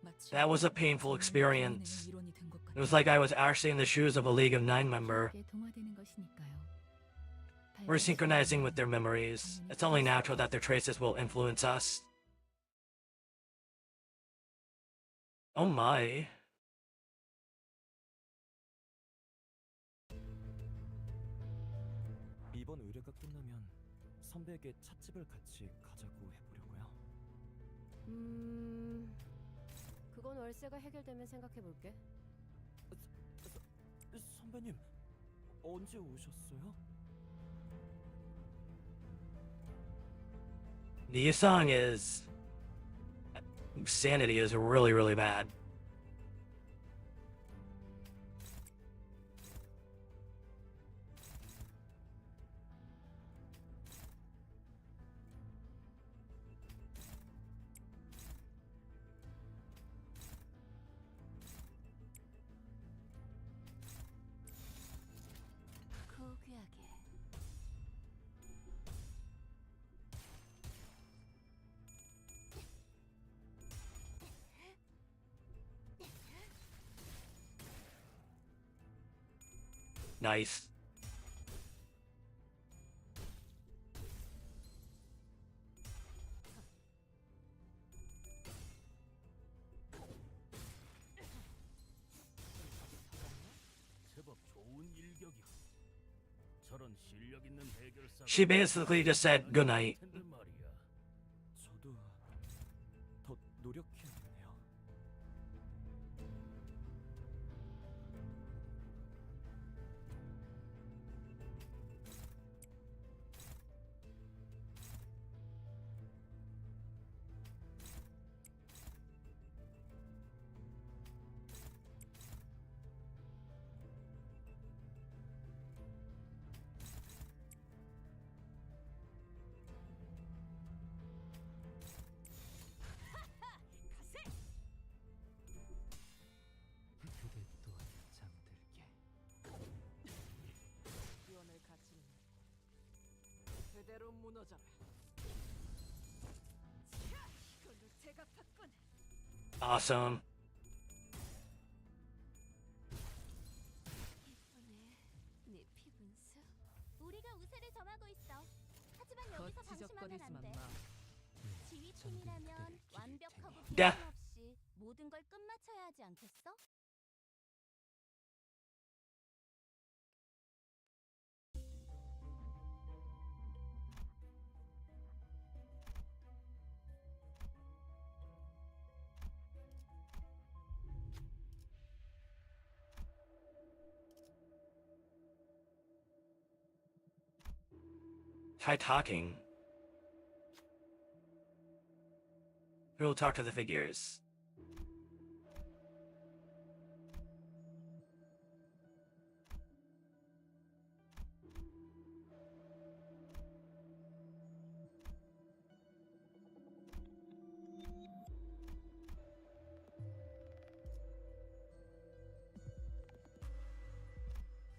마치 That was a painful experience. 일원이 된 것 It was like I was actually in the shoes of a League of Nine member. 함께 동화되는 것이니까요. We're synchronizing with their memories. It's only natural that their traces will influence us. Oh my. 선배에게 찻집을 같이 가자고 해보려고요. 그건 월세가 해결되면 생각해볼게. 선배님, 언제 오셨어요? The song is sanity is really, really bad. 고귀하게. Nice. 제법 좋은 일격이야. 저런 실력 있는 해결사가 She basically just said good night. 텐데 말이야. 저도 더 노력해야겠네요. 그대 또한 잠들게. 기원을 갖추는 그대로 무너져라. 자, 이걸로 제가 팠군. Awesome. 예쁘네. 네 피분수. 우리가 우세를 점하고 있어. 하지만 여기서 방심하면 안 돼. 지휘팀이라면 완벽하고 야. 비판 없이 모든 걸 끝마쳐야 하지 않겠어? Try talking. We'll talk to the figures.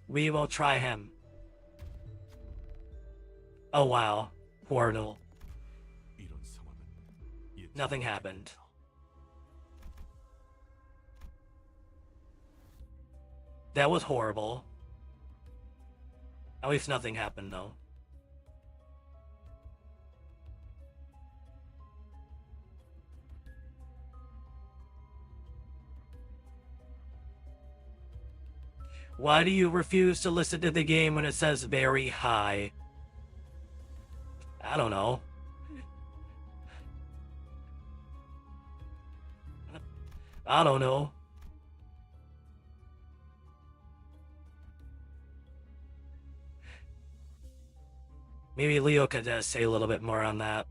We will try him. Oh wow. Portal. 이런 상황은 Nothing happened. That was horrible. At least nothing happened though. Why do you refuse to listen to the game when it says very high? I don't know. I don't know. Maybe Leo could say a little bit more on that.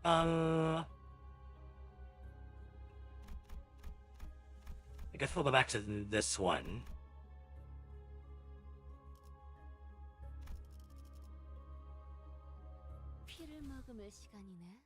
Uh, I guess we'll go back to this one. 피를 머금을 시간이네.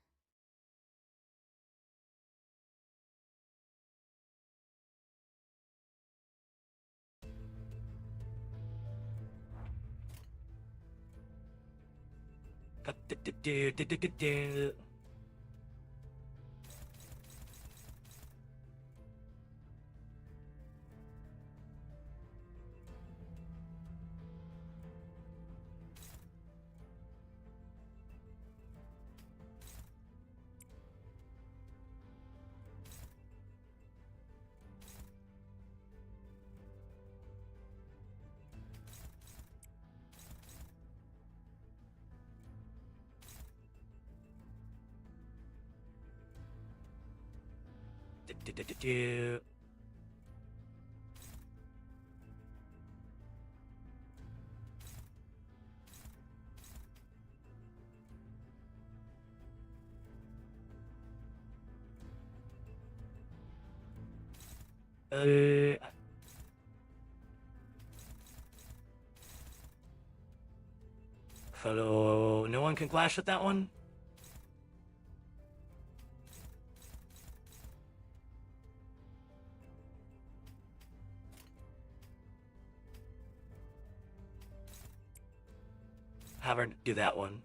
So no one can clash with that one? Have her do that one.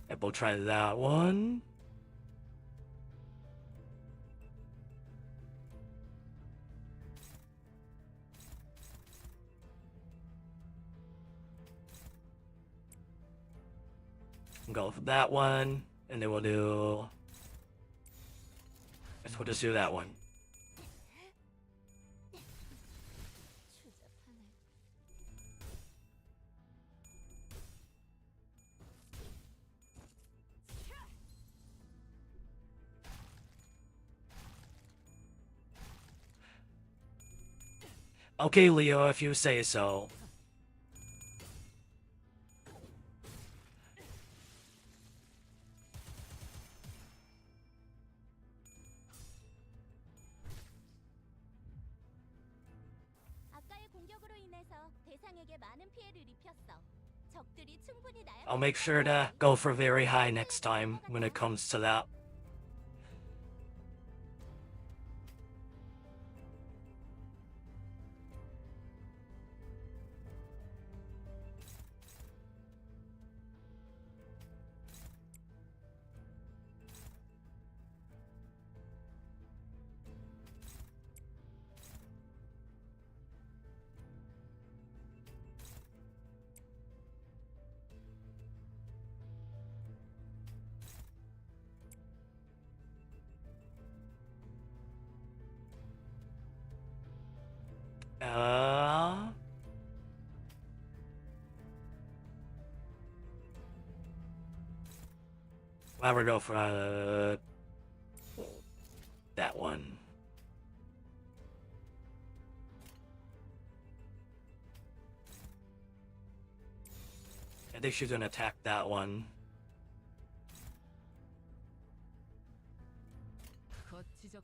And we'll try that one. Go for that one, and then we'll do. Guess we'll just do that one. Okay, Leo, if you say so. 아까의 공격으로 인해서 대상에게 많은 피해를 입혔어. 적들이 충분히 나야. I'll make sure to go for very high next time when it comes to that. Why we go for that one. I think she's gonna attack that one.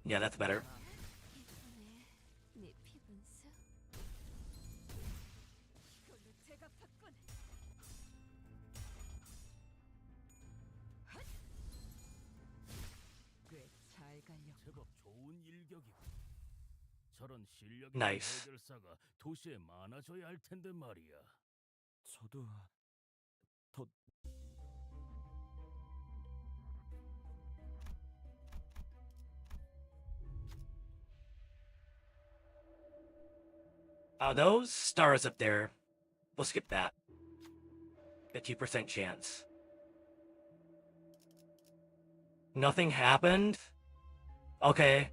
Yeah, that's better. 네 피분수. 이걸로 제가 받군. 꽤잘 갈려. 제법 좋은 일격이고. 저런 실력 있는 Nice. 해결사가 도시에 많아져야 할 텐데 말이야. 저도 더 Those stars up there. We'll skip that. 50% chance. Nothing happened? Okay.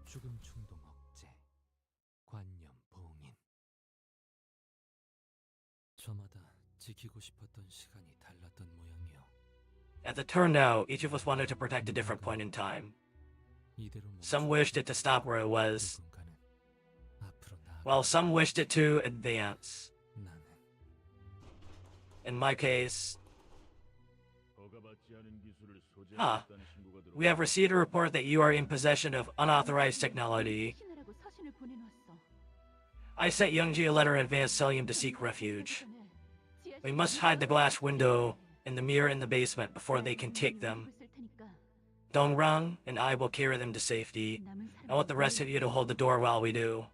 죽음 충동 억제, 관념 봉인. 저마다 지키고 싶었던 시간이 달랐던 모양이요. As it turned out, each of us wanted to protect a different point in time. 이대로 Some wished it to stop where it was, 누군가는 앞으로 while some wished it to advance. 나는 In my case, 허가받지 않은 기술을 아. 소지했다는 신고가 We have received a report that you are in possession of unauthorized technology. 신하라고 서신을 보내놨어. I sent Youngji a letter in advance telling him to seek refuge. We must hide the glass window and the mirror in the basement before they can take them. Dongrang and I will carry them to safety. I want the rest of you to hold the door while we do.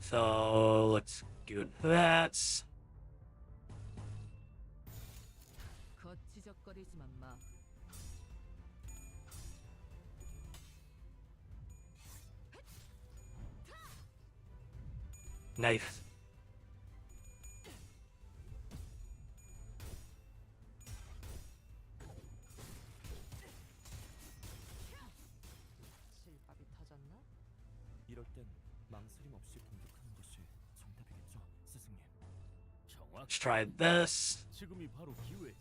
So let's do that. 거치적거리지만 마. Knife. 실밥이 터졌나? 이럴 땐 망설임 없이 공격하는 것이 정답이겠죠, 스승님. 정확. Let's try this. 지금이 바로 기회지.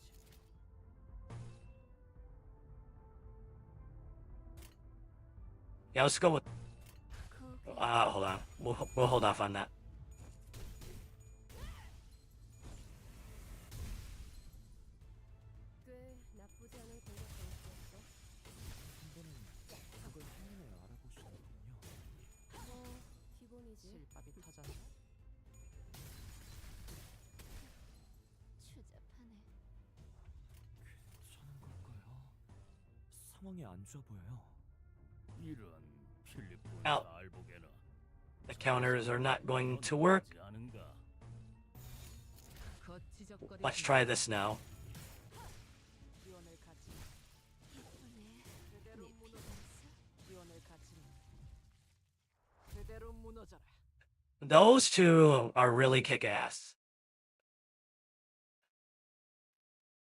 Yeah, let's go with. Hold on. We'll hold off on that. 꽤 나쁘지 않은 공격이었어. 한 번은 그걸 한눈에 알아보시는군요. 기본이지. 실밥이 터졌나? 추잡하네. 괜찮은 걸까요? 상황이 안 좋아 보여요. 이런 필리핀 Out. 알보게나. The counters are not going to work. 않은가? 거치적거리지 Let's try this now. 기원을 가지. 이번에 그대로 내 무너져. 피곤사? 기원을 가지. 그대로 무너져라. Those two are really kick-ass.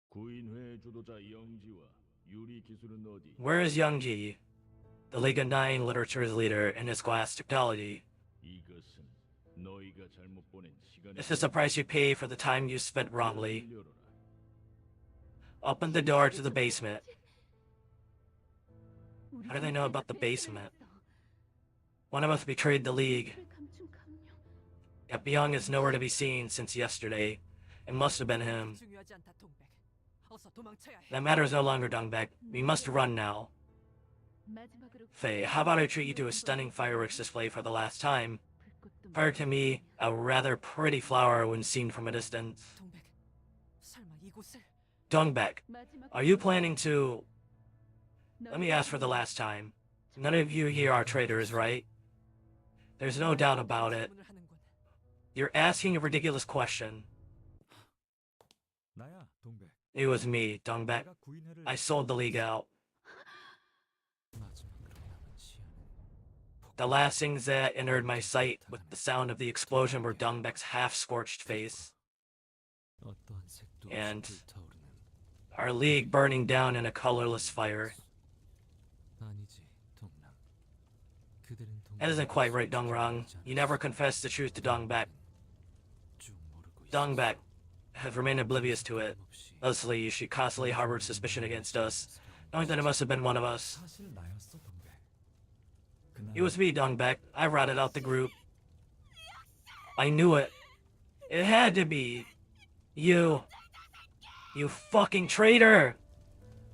구인회 주도자 영지와 유리 기술은 어디? Where is Youngji, the League of Nine Literature's leader in his glass technology? 이것은 너희가 잘못 보낸 시간의 This is the price you pay for the time you spent wrongly. Open the door to the basement. How do they know about the basement? One of us betrayed the League. Yet Byung is nowhere to be seen since yesterday. It must have been him. 중요하지 않다, 동백. 어서 도망쳐야 해. That matters no longer, Dongbek. We must run now. Faye, how about I treat you to a stunning fireworks display for the last time? Prior to me, a rather pretty flower when seen from a distance. 동백. 설마 이곳을? Dongbek, are you planning to... Let me ask for the last time. None of you here are traitors, right? There's no doubt about it. 질문을 하는군. You're asking a ridiculous question. 나야, 동백. It was me, Dongbek. 내가 구인회를 I sold the League out. 마지막으로 남은 시야는 The last things that entered my sight with the sound of the explosion were Dongbek's half-scorched face, 어떠한 색도 없이 And- 불타오르는 our League burning down in a colorless fire. 아니지, 동남. 그들은 That isn't quite right, Dongrang. You never confessed the truth to Dongbek. 쭉 모르고 있었어. Dongbek have remained oblivious to it. 없이 Leslie, she constantly harbored suspicion against us, knowing that it must have been one of us. 사실 나였어, 동백. 그날 It was me, Dongbek. I routed out the group. I knew it. It had to be. You. You fucking traitor!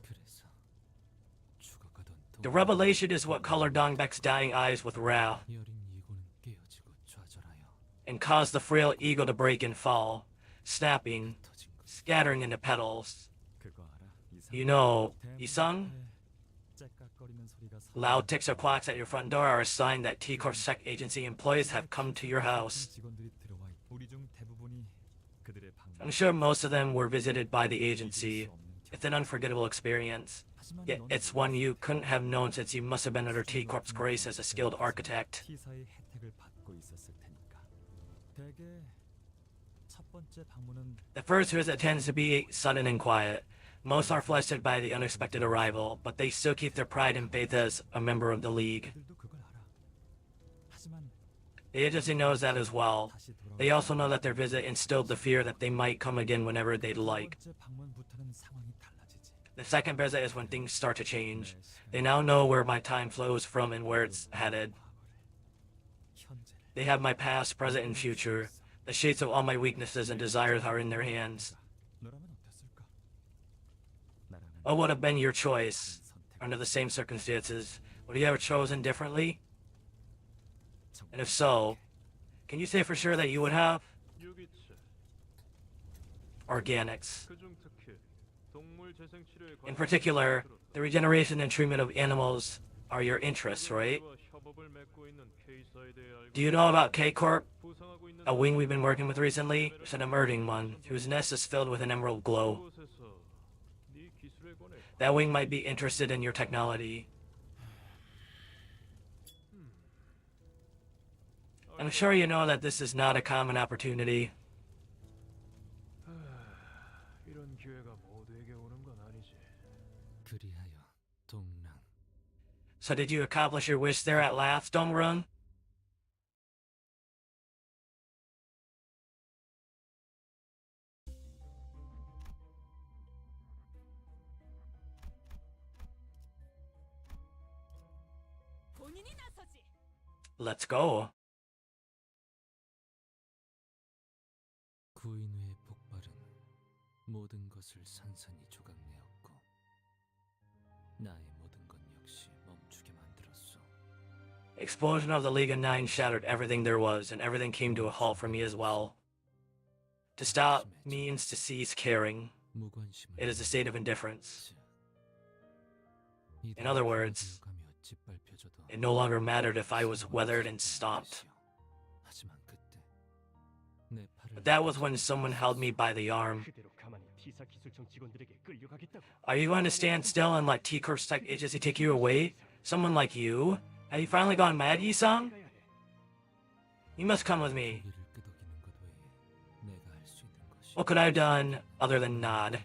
그래서 죽어가던 The 동백. revelation is what colored Dongbek's dying eyes with wrath, 여린 이고는 깨어지고 좌절하여 and caused the frail eagle to break and fall, snapping, 터진 것. scattering into petals. 그거 알아? 이상. You know, Isang? 째깍거리는 소리가 Loud ticks or clocks at your front door are a sign that T-Corp Sec Agency employees have come to your house. 직원들이 들어와 있- 우리 중 대부분이 그들의 I'm sure most of them were visited by the agency. It's an unforgettable experience. Yet it's one you couldn't have known since you must have been under T-Corp's grace as a skilled architect. T사의 혜택을 받고 있었을 테니까. 대개 첫 번째 방문은 The first visit tends to be sudden and quiet. Most are flustered by the unexpected arrival, but they still keep their pride and faith as a member of the League. 그들도 그걸 알아. The agency knows that as well. 다시 They also know 돌아오고 that their visit instilled the fear that they might come again whenever they'd 두 like. 번째 방문부터는 상황이 달라지지. The second visit is when things start to change. 내 They 시간을, now know where my time flows from and where it's headed. 과거를, 현재를 They have my past, present, and future. The shades of all my weaknesses and desires are in their hands. 너라면 어땠을까? 나라면 What would have been your choice 선택. under the same circumstances? Would you have chosen differently? 정말 And if so, can you say for sure that you would have? 유기체, Organics. 그중 특히 동물 재생 치료에 In 관심 particular, 있는 the regeneration and treatment of animals are your interests, right? 협업을 맺고 있는 K사에 대해 알고 Do you know about K-Corp? 부상하고 있는 A wing we've been working with recently? It's an emerging one, whose nest is filled with an emerald glow. 그곳에서 네 기술에 관해 That wing might be interested in your technology. I'm sure you know that this is not a common opportunity. 이런 기회가 모두에게 오는 건 아니지. 그리하여 동랑 So did you accomplish your wish there at last, Dongrun? 본인이 나서지. Let's go. 구인 후의 폭발은 모든 것을 산산이 조각내었고 나의 모든 것 역시 멈추게 만들었소. Explosion of the League of Nine shattered everything there was, and everything came to a halt for me as well. To stop means to cease caring. 무관심을 It is a state of indifference. 이들이 In other words, 되어가며 짓밟혀져도 It no longer mattered if I was weathered and stomped. 하지만 그때 내 팔을 But that was when someone held me by the arm. 그대로 가만히 T사 기술청 직원들에게 끌려가겠다고. Are you going to stand still and let T-Corp's tech agency take you away? Someone like you? Have you finally gone mad, Yi-sung? You must come with me. 고개를 끄덕이는 것 외에 내가 할 수 있는 것이 What could I have done other than nod? 내가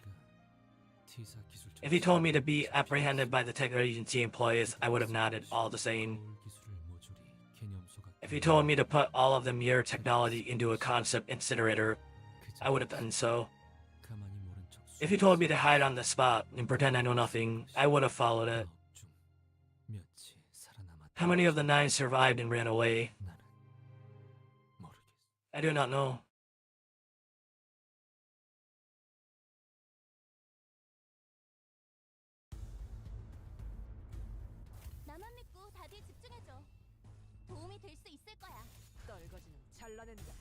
T사 기술청 If he told me to be apprehended by the tech agency employees, I would have nodded all the same. 거울 기술을 모조리 개념소가 If he told me to put all of the mirror technology into a concept incinerator, 그저 I would have done so. 가만히 모른 척 If he told me to hide on the spot and pretend I know nothing, I would have followed it. 아홉 중 몇이 살아남았다. How many of the 9 survived and ran away? 나는 모르겠어. I do not know. 나만 믿고 다들 집중해줘. 도움이 될 수 있을 거야. 떨거지는 잘라낸다.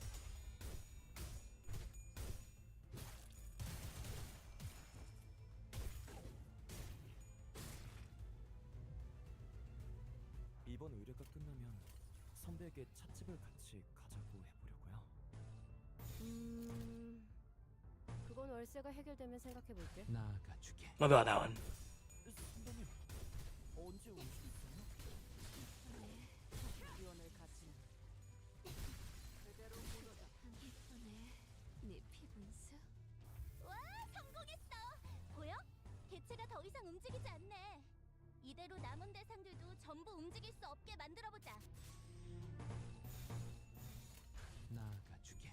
이번 의뢰가 끝나면 선배에게 찻집을 같이 가자고 해보려고요. 그건 월세가 해결되면 생각해볼게. 나가주게. What about that one? 선배님 언제 오시겠어요? 위원을 가지는 그대로 무너져. 예쁘네. 네 피분수. 와, 성공했어. 보여? 개체가 더 이상 움직이지 않네. 이대로 남은 대상들도 전부 움직일 수 없게 만들어보자. 나가주게.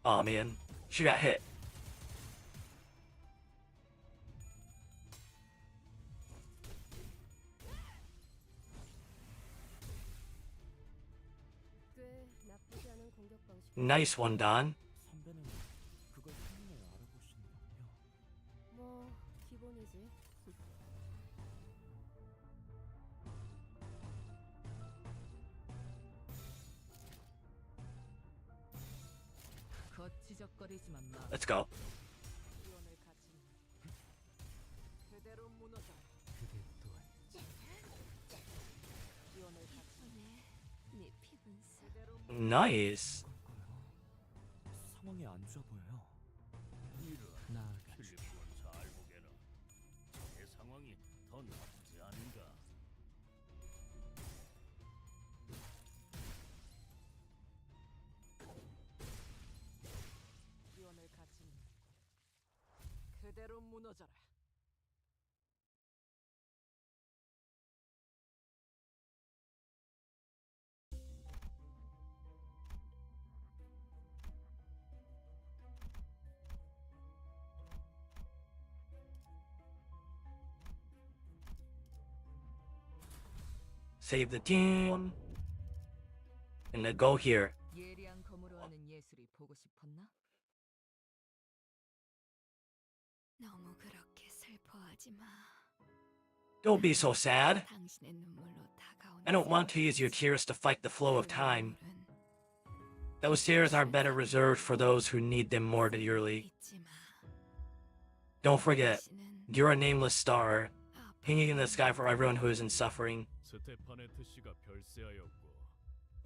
Oh man, she got hit. 꽤 나쁘지 않은 공격 방식. Nice one, Don. 선배는 그걸 한눈에 알아보시는군요. 뭐 기본이지. 거치적거리지만 마. Let's go. 위원을 가지는 그대로 무너져. 그대 또한 위원을 가지는 네 피분수. 그대로 Nice. 그럴까요? 상황이 안 좋아 보여요. 이런 나가주게. 필리프와 잘 보게라. 내 상황이 더 나쁘지 않은가? 제대로 무너져라. Save the team. And then go here. 예리한 검으로 하는 예술이 보고 싶었나? 너무 그렇게 슬퍼하지 마. Don't be so sad. 당신의 눈물로 다가오는 I don't want to use your tears to fight the flow of time. Those tears are better reserved for those who need them more dearly. 잊지 마. Don't forget, 당신은 you're a nameless star, 아픔 hanging in the sky for everyone who is in suffering. 스테파네트 씨가 별세하였고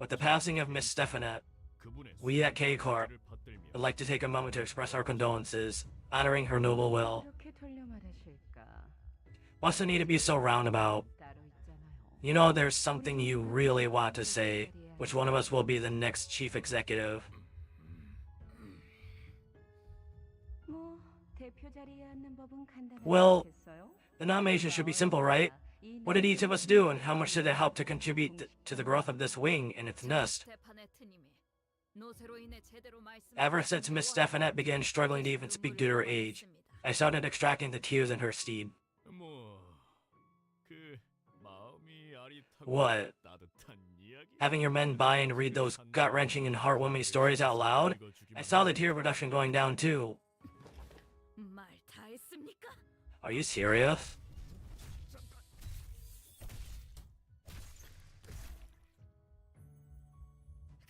With the passing of Miss Stefanet, 그분의 we at K-Corp 를 받들며 would like to take a moment to express our condolences, honoring her noble will. 그렇게 돌려 말하실까? What's the need to be so roundabout? 따로 있잖아요. You know there's something you really want to say. Which one of us will be the next chief executive? 뭐 대표 자리에 앉는 법은 간단하지 Well, 않겠어요? The nomination should be simple, right? What did each of us do, and how much did it help to contribute to the growth of this wing and its nest? Ever since Miss Stefanet began struggling to even speak due to her age, I started extracting the tears in her steed. 뭐그 마음이 아릿하고 What? 따뜻한 이야기. Having your men buy and read those gut-wrenching and heartwarming stories out loud, I saw the tear production going down too. 말 다 했습니까? Are you serious?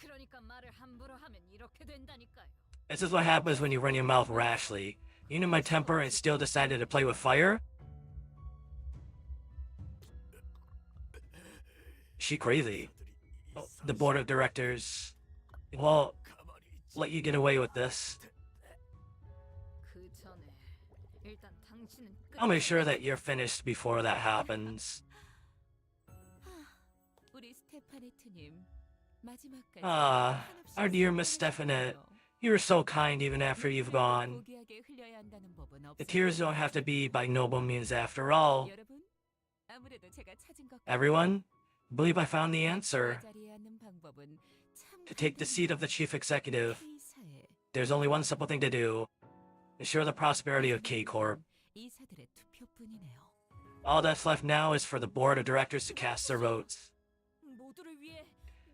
그러니까 말을 함부로 하면 이렇게 된다니까요. This is what happens when you run your mouth rashly. You knew my temper and still decided to play with fire? She crazy. Oh, the board of directors, well, let you get away with this. 그 전에 일단 당신은 I'll make sure that you're finished before that happens. 우리 스테파네트님 마지막까지 Ah, our dear Miss Stefanet, you were so kind even after you've gone. 고귀하게 흘려야 한다는 법은 The 없어요. tears don't have to be by noble means after all. 여러분, 아무래도 제가 찾은 것 Everyone, I believe I found the answer. 자리에 앉는 방법은 참 To take the seat of the chief executive, K사에 there's only one simple thing to do. Ensure the prosperity of K-Corp. 이사들의 투표뿐이네요. All that's left now is for the board of directors to cast their votes. 모두를 위해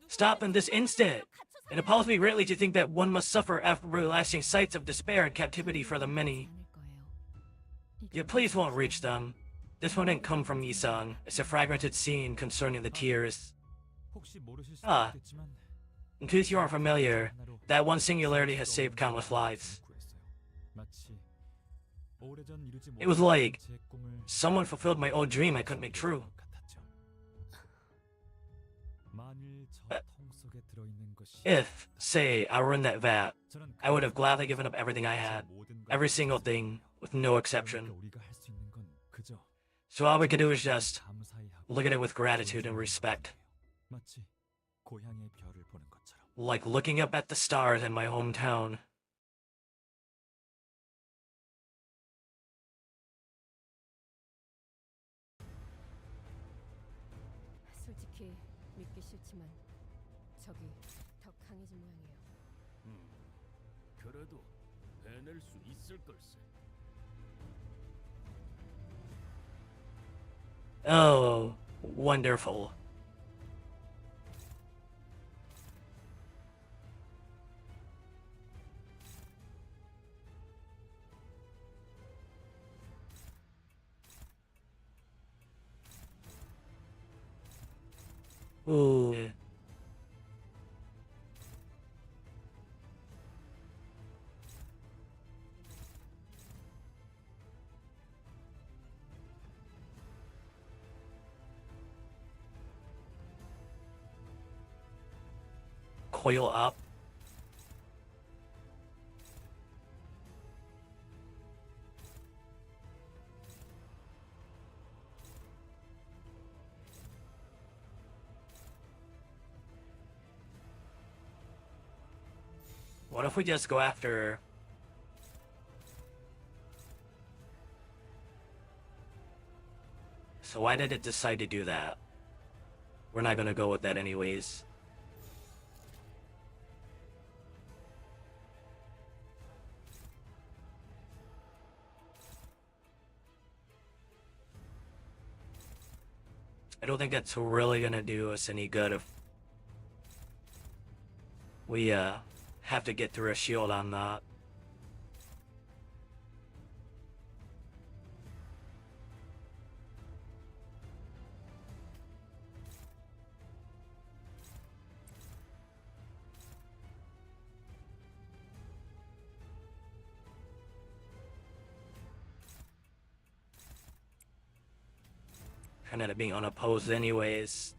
Stop in this instant! It appalls me greatly to think that one must suffer everlasting sights of despair and captivity for the many. 않을 거예요. Yet please won't reach them. This one didn't come from Isang. It's a fragmented scene concerning the tears. 혹시 모르실 수 아. 있겠지만 In case you aren't familiar, 하나로 that one singularity has saved countless lives. 구했어요. 마치 오래전 이루지 It was 못한 like 제 꿈을 someone fulfilled my old dream I couldn't make true. 같았죠. 만일 저 통 속에 들어있는 것이 If, say, I were in that vat, 저는 I would have gladly given up everything I had. Every single thing, with no exception. 우리가 할 수 있는 건 그저 So all we could do is just 감사히 하고 look at it with gratitude and respect. 마치 고향의 별을 보는 것처럼. Like looking up at the stars in my hometown. 솔직히 믿기 싫지만 적이 더 강해진 모양이에요. 그래도 해낼 수 있을 걸세. Oh, wonderful. Ooh. Coil up. What if we just go after So why did it decide to do that? We're not gonna go with that anyways. I don't think that's really gonna do us any good if we have to get through a shield on that. Kind of being unopposed anyways.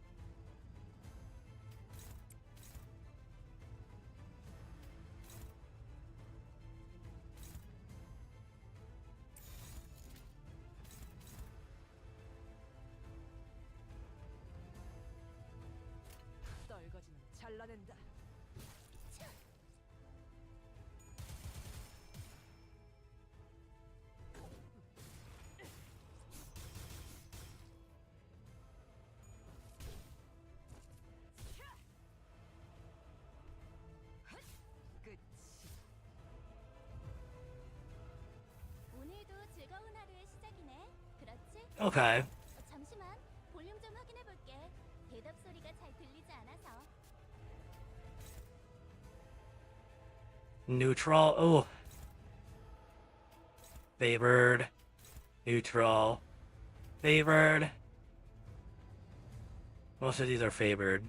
떨거지는 잘라낸다. 끝이. 오늘도 즐거운 하루의 시작이네. 그렇지? Okay. 잠시만. 볼륨 좀 확인해 볼게. 대답 소리가 잘 들리지 않아서. Neutral. Oh. Favored. Neutral. Favored. Most of these are favored.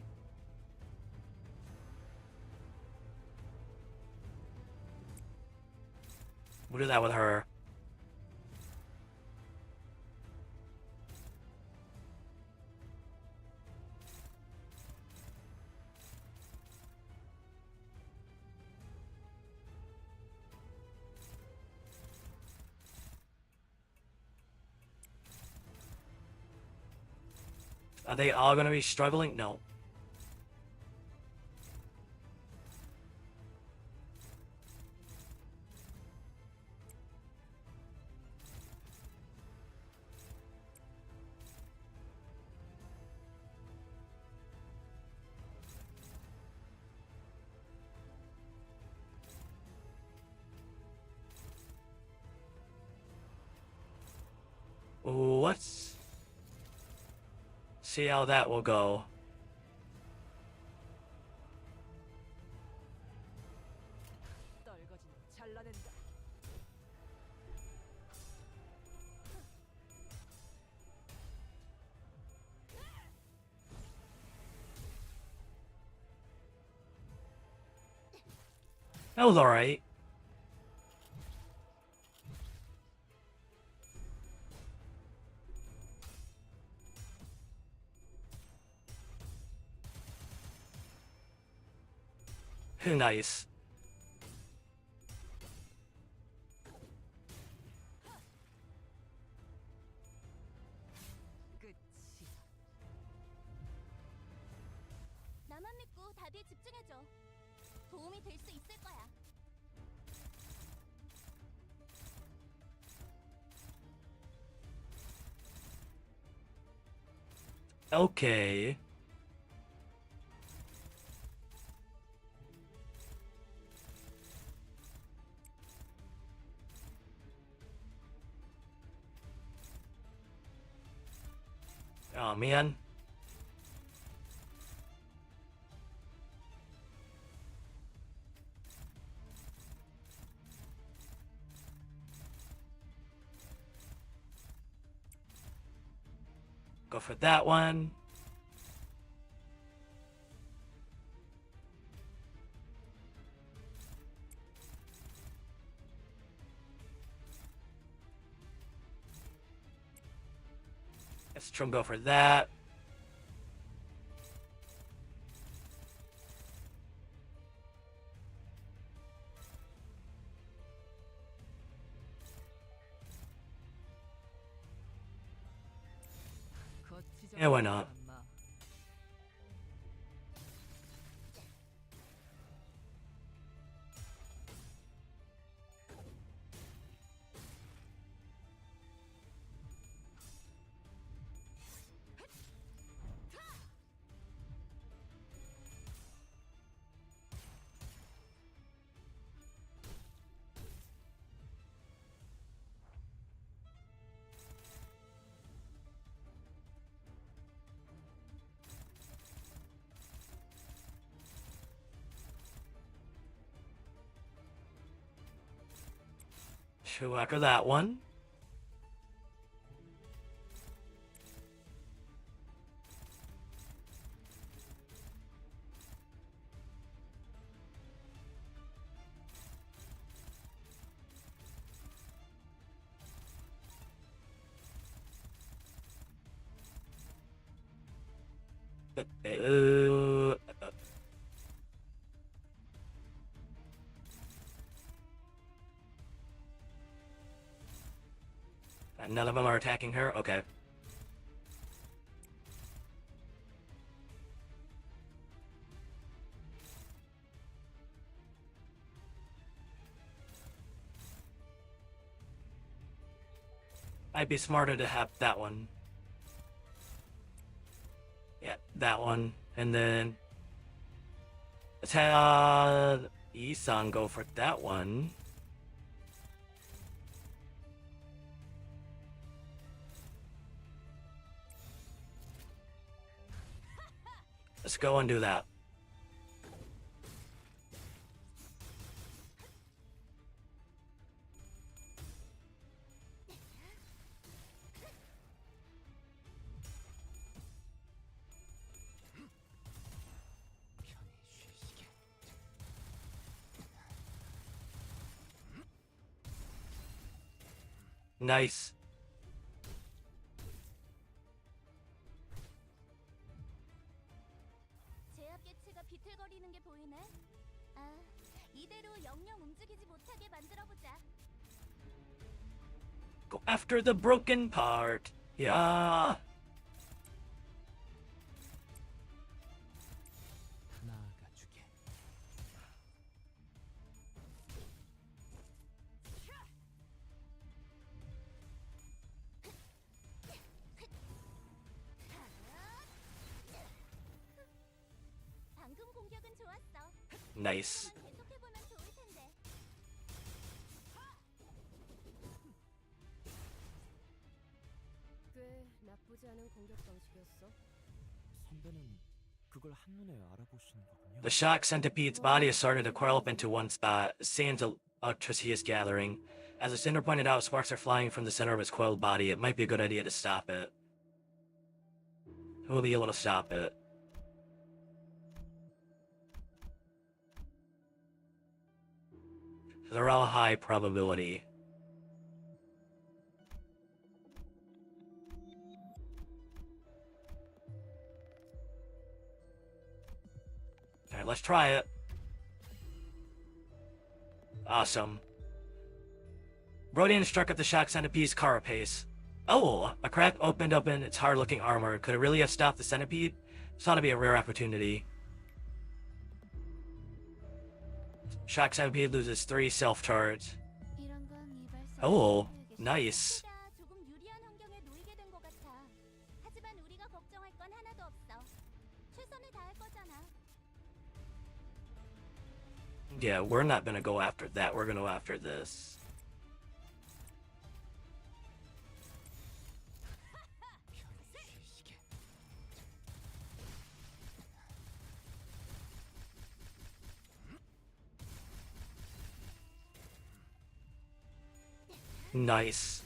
We'll do that with her. Are they all gonna be struggling? No. Let's see how that will go. 떨거지는 잘라낸다. That was alright. Nice. 끝이. 나만 믿고 답에 집중해줘. 도움이 될 수 있을 거야. Okay. Oh man. Go for that one. Let's try and go for that. Yeah, why not? Two after that one. Uh, none of them are attacking her? Okay. I'd be smarter to have that one. Yeah, that one. And then let's have Isan go for that one. Let's go and do that. Nice. 제압 개체가 비틀거리는 게 보이네. 아, 이대로 영영 움직이지 못하게 만들어 보자. Go after the broken part. Yeah. 하나가 주게. 방금 공격은 좋았어. Nice. 계속해 보면 좋을 텐데. 꽤 나쁘지 않은 공격 방식이었어. 선배는 그걸 한눈에 알아보시는 거군요. The shock centipede's body is starting to coil up into one spot. Sands electricity is gathering. As the Cinder pointed out, sparks are flying from the center of its coiled body. It might be a good idea to stop it. Who will be able to stop it? They're all high probability. Alright, let's try it. Awesome. Brodian struck at the shock centipede's carapace. Oh, a crack opened up in its hard-looking armor. Could it really have stopped the centipede? This ought to be a rare opportunity. Shock centipede loses 3 self-charge. 이런 건 이발소. Oh, nice. 조금 유리한 환경에 놓이게 된 것 같아. 하지만 우리가 걱정할 건 하나도 없어. 최선을 다할 거잖아. Yeah, we're not gonna go after that. We're gonna go after this. Nice.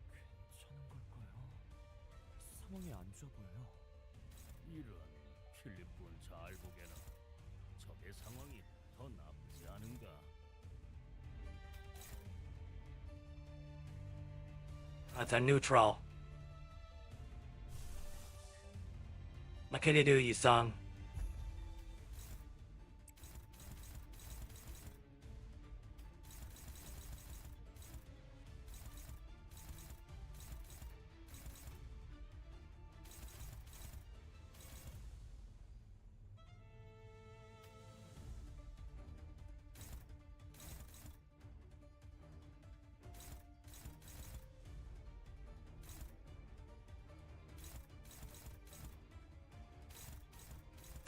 괜찮은 걸까요? 상황이 안 좋아 보여요. 이런 필립군 잘 보게나. 적의 상황이 더 나쁘지 않은가? That's a neutral. What can you do, Yusong?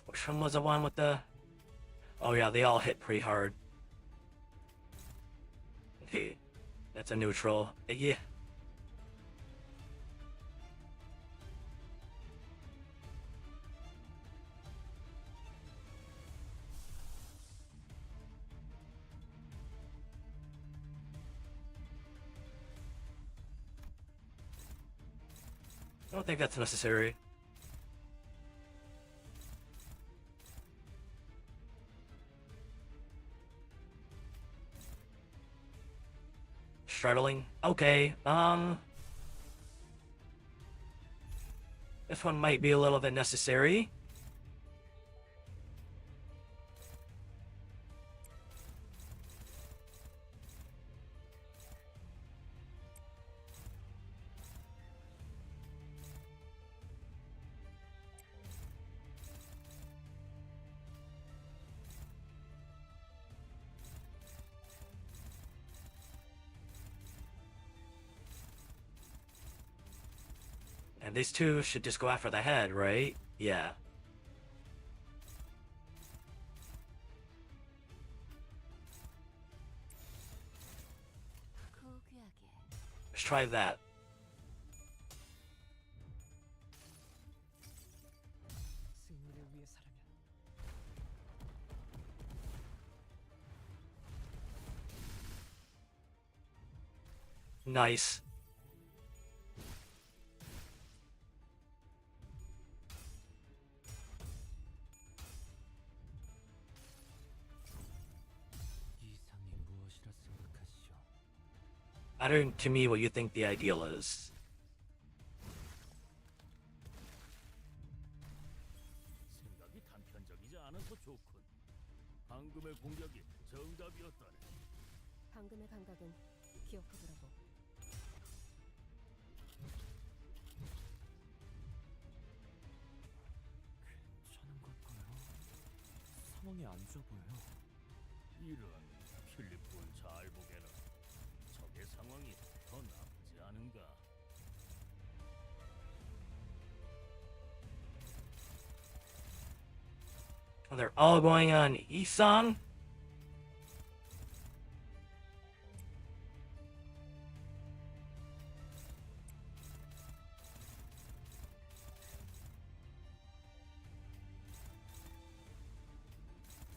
Which one was the one with the... Oh yeah, they all hit pretty hard. Okay. That's a neutral. Yeah. I don't think that's necessary. Startling. Okay. This one might be a little bit necessary. And these two should just go after the head, right? Yeah. Let's try that. Nice. 이상이 무엇이라 생각하시오? I don't, to me, what you think the ideal is. 생각이 단편적이지 않아서 좋군. 방금의 공격이 정답이었다네. 방금의 감각은 기억해두라고. 괜찮은 걸까요? 상황이 안 좋아 보여요. 이런 필리폰 잘 보게라. 적의 상황이 더 나쁘지 않은가? They're all going on Isan.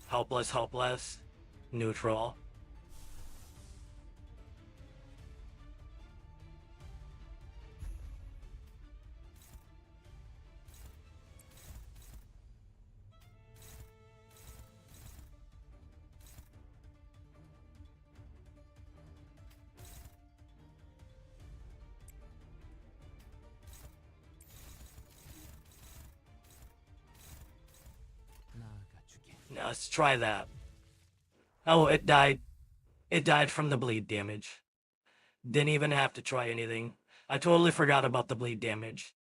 Helpless, helpless. Neutral. 나아가주게. Now let's try that. Oh, it died. It died from the bleed damage. Didn't even have to try anything. I totally forgot about the bleed damage.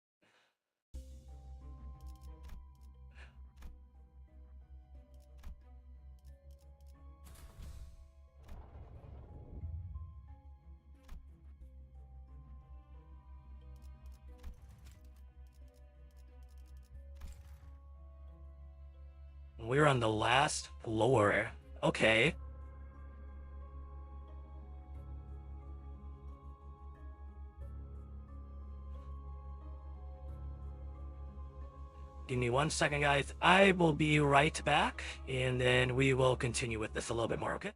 We're on the last floor. Okay. Give me 1 second, guys. I will be right back, and then we will continue with this a little bit more, okay?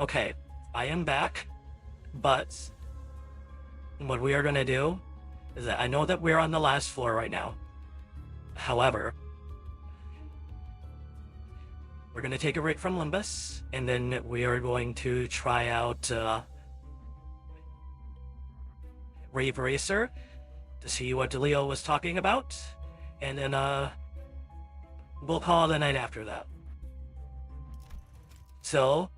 Okay, I am back, but what we are gonna do is that I know that we're on the last floor right now. However, we're gonna take a break from Limbus, and then we are going to try out Rave Racer to see what DeLeo was talking about, and then we'll call it a night after that. So,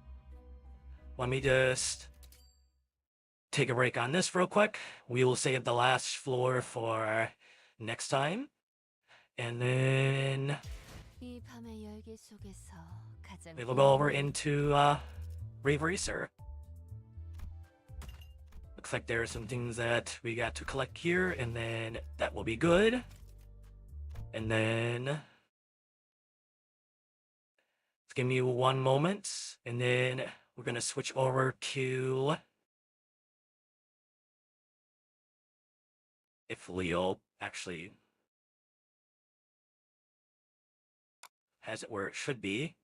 let me just take a break on this real quick. We will save the last floor for next time, and then 이 밤의 열기 속에서 가장 we will go over into Rave Racer. Looks like there are some things that we got to collect here, and then that will be good. And then just give me one moment, and then we're gonna switch over to if Leo actually has it where it should be.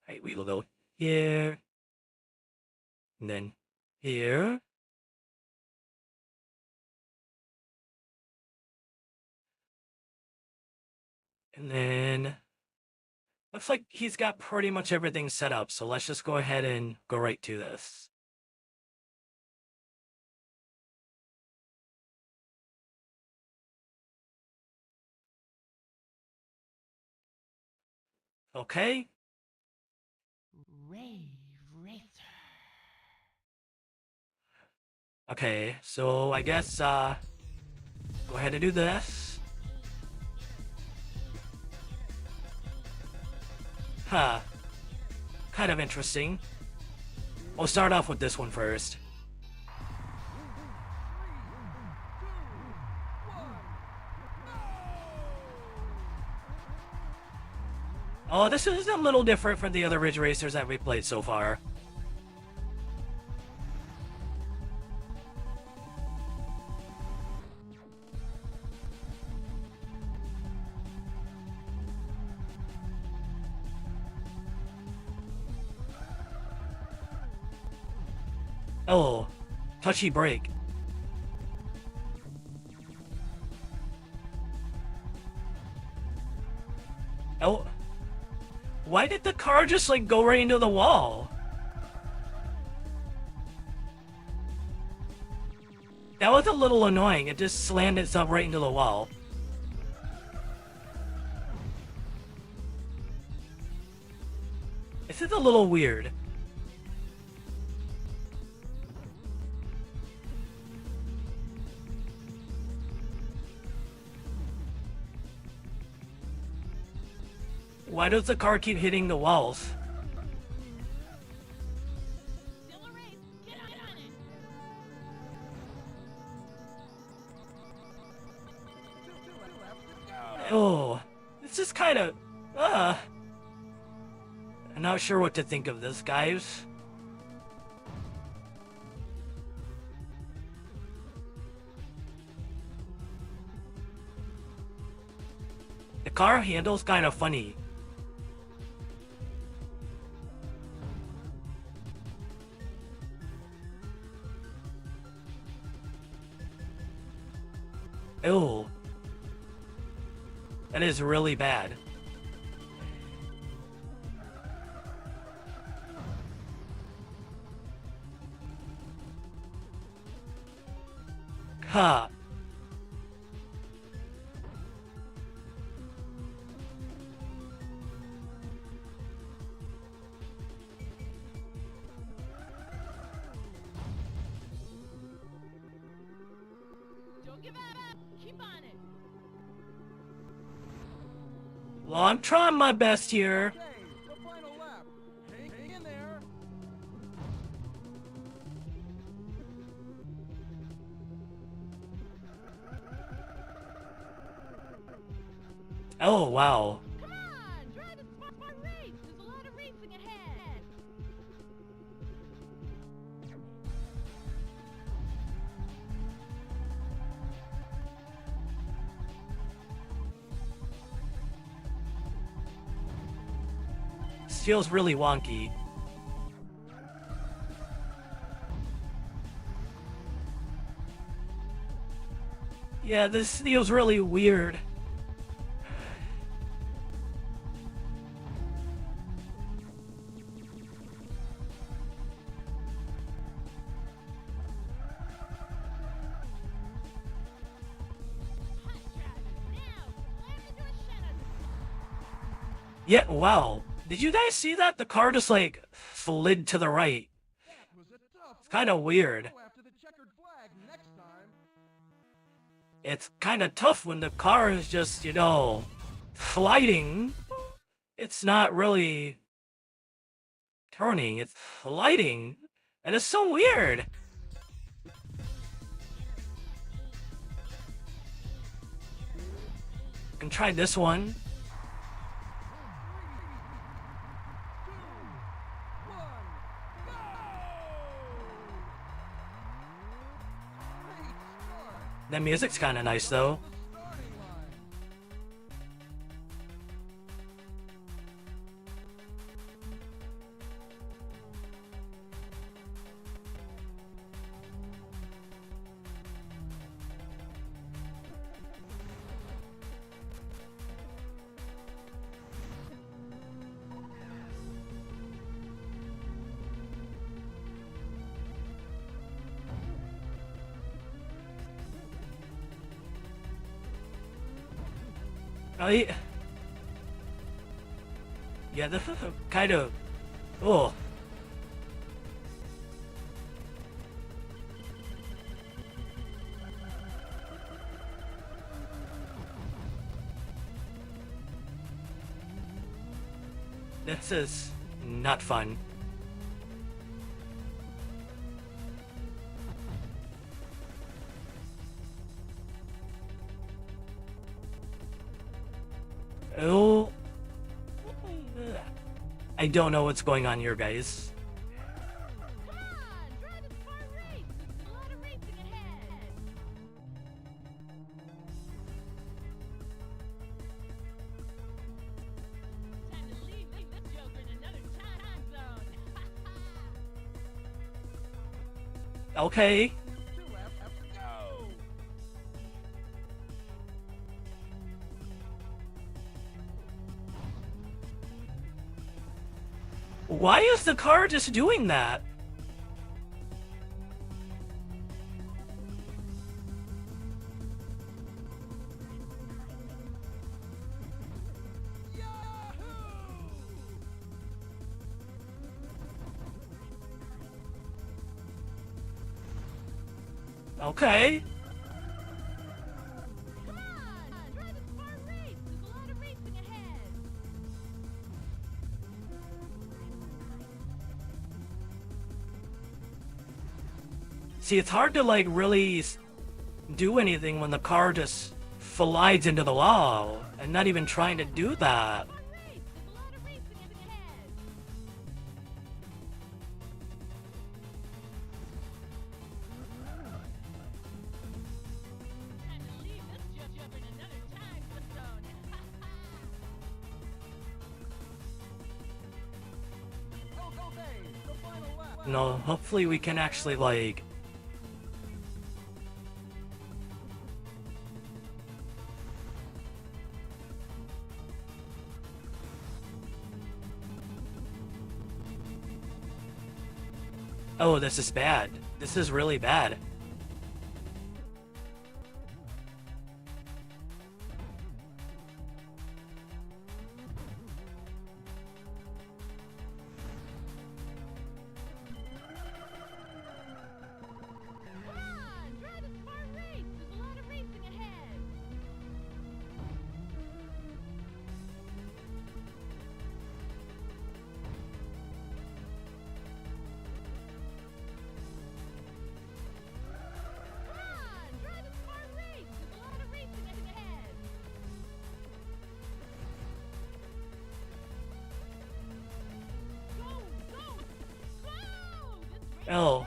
Alright, we will go here, and then here. And then looks like he's got pretty much everything set up, so let's just go ahead and go right to this. Okay. Okay, so I guess go ahead and do this. Huh. Kind of interesting. We'll start off with this one first. Oh, this is a little different from the other Ridge Racers that we played so far. Oh, touchy break. Oh, why did the car just like go right into the wall? That was a little annoying. It just slammed itself right into the wall. This is a little weird. Why does the car keep hitting the walls? Oh, this is kind of, I'm not sure what to think of this, guys. The car handle's kind of funny. Ew. That is really bad. Huh. Don't give up. Keep on it. Well, I'm trying my best here. Okay, the final lap. Hang in there. Oh, wow. Come on, drive a smart race. There's a lot of racing ahead. This feels really wonky. Yeah, this feels really weird. Yeah, wow. Did you guys see that? The car just like slid to the right. It's kind of weird. It's kind of tough when the car is just, you know, sliding. It's not really turning, it's sliding. And it's so weird. Can try this one. The music's kind of nice though. Yeah, this is kind of... Oh. This is not fun. Oh, I don't know what's going on here, guys. Come on, drive a far race. There's a lot of racing ahead. Time to leave this joker in another time zone. Okay. Why is the car just doing that? Okay. Come on, drive a far race. There's a lot of racing ahead. See, it's hard to like really do anything when the car just slides into the wall and not even trying to do that. Far race. There's a lot of racing ahead. Time to leave this joker in another time zone. No, hopefully we can actually like... Oh, this is bad. This is really bad. Come on, drive a far race. There's a lot of racing ahead. Come on, drive a far race. There's a lot of racing ahead. Go, go, go! This race Oh.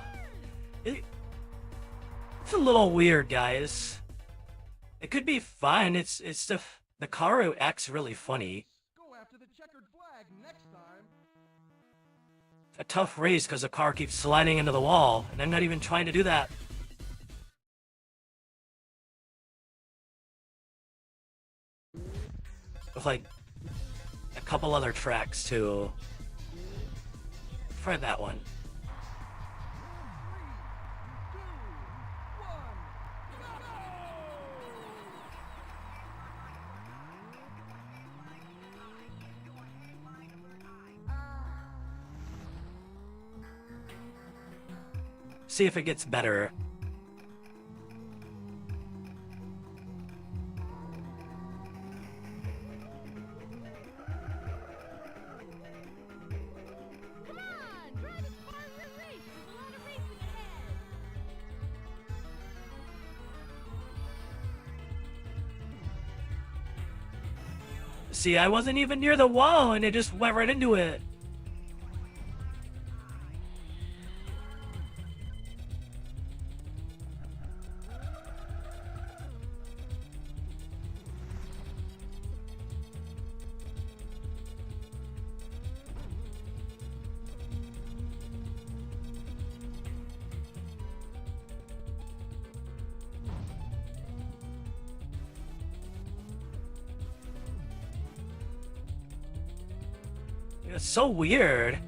is It's a little weird, guys. It could be fun. It's the car acts really funny. Go after the checkered flag next time. a tough race because the car keeps sliding into the wall, and I'm not even trying to do that. With like a couple other tracks too. Try that one. See if it gets better. Come on, try this far race. There's a lot of racing ahead. See, I wasn't even near the wall and it just went right into it. It's so weird.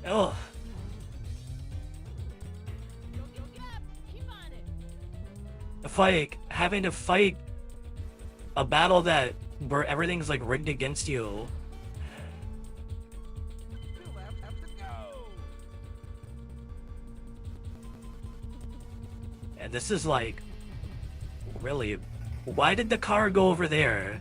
Oh, Don't give up. Keep on it. if like having to fight a battle that where everything's like rigged against you. And this is like, really, why did the car go over there?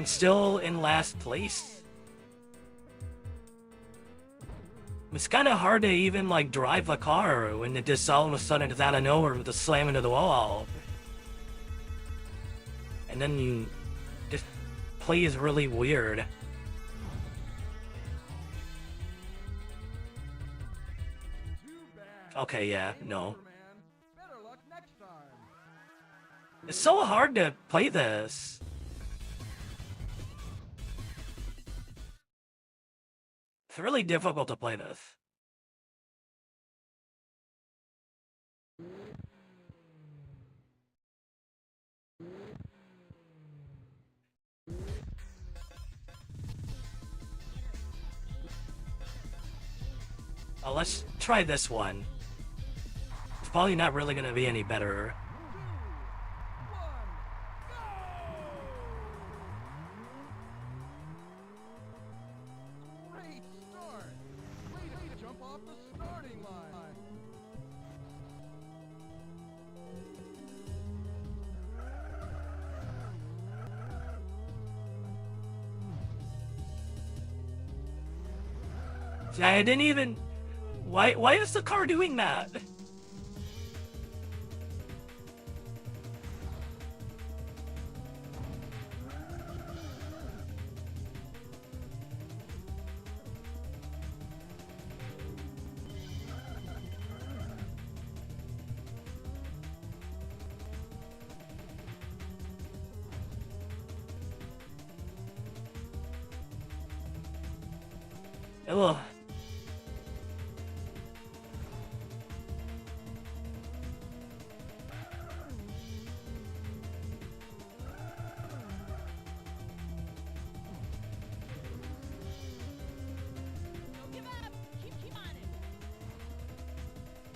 I'm still in last place. It's kind of hard to even like drive a car when it just all of a sudden is out of nowhere with a slam into the wall. And then you just plays really weird. Okay, yeah, no. It's so hard to play this. It's really difficult to play this. Let's try this one. It's probably not really gonna be any better. See, I didn't even... Why is the car doing that? Ugh. Don't give up. Keep on it.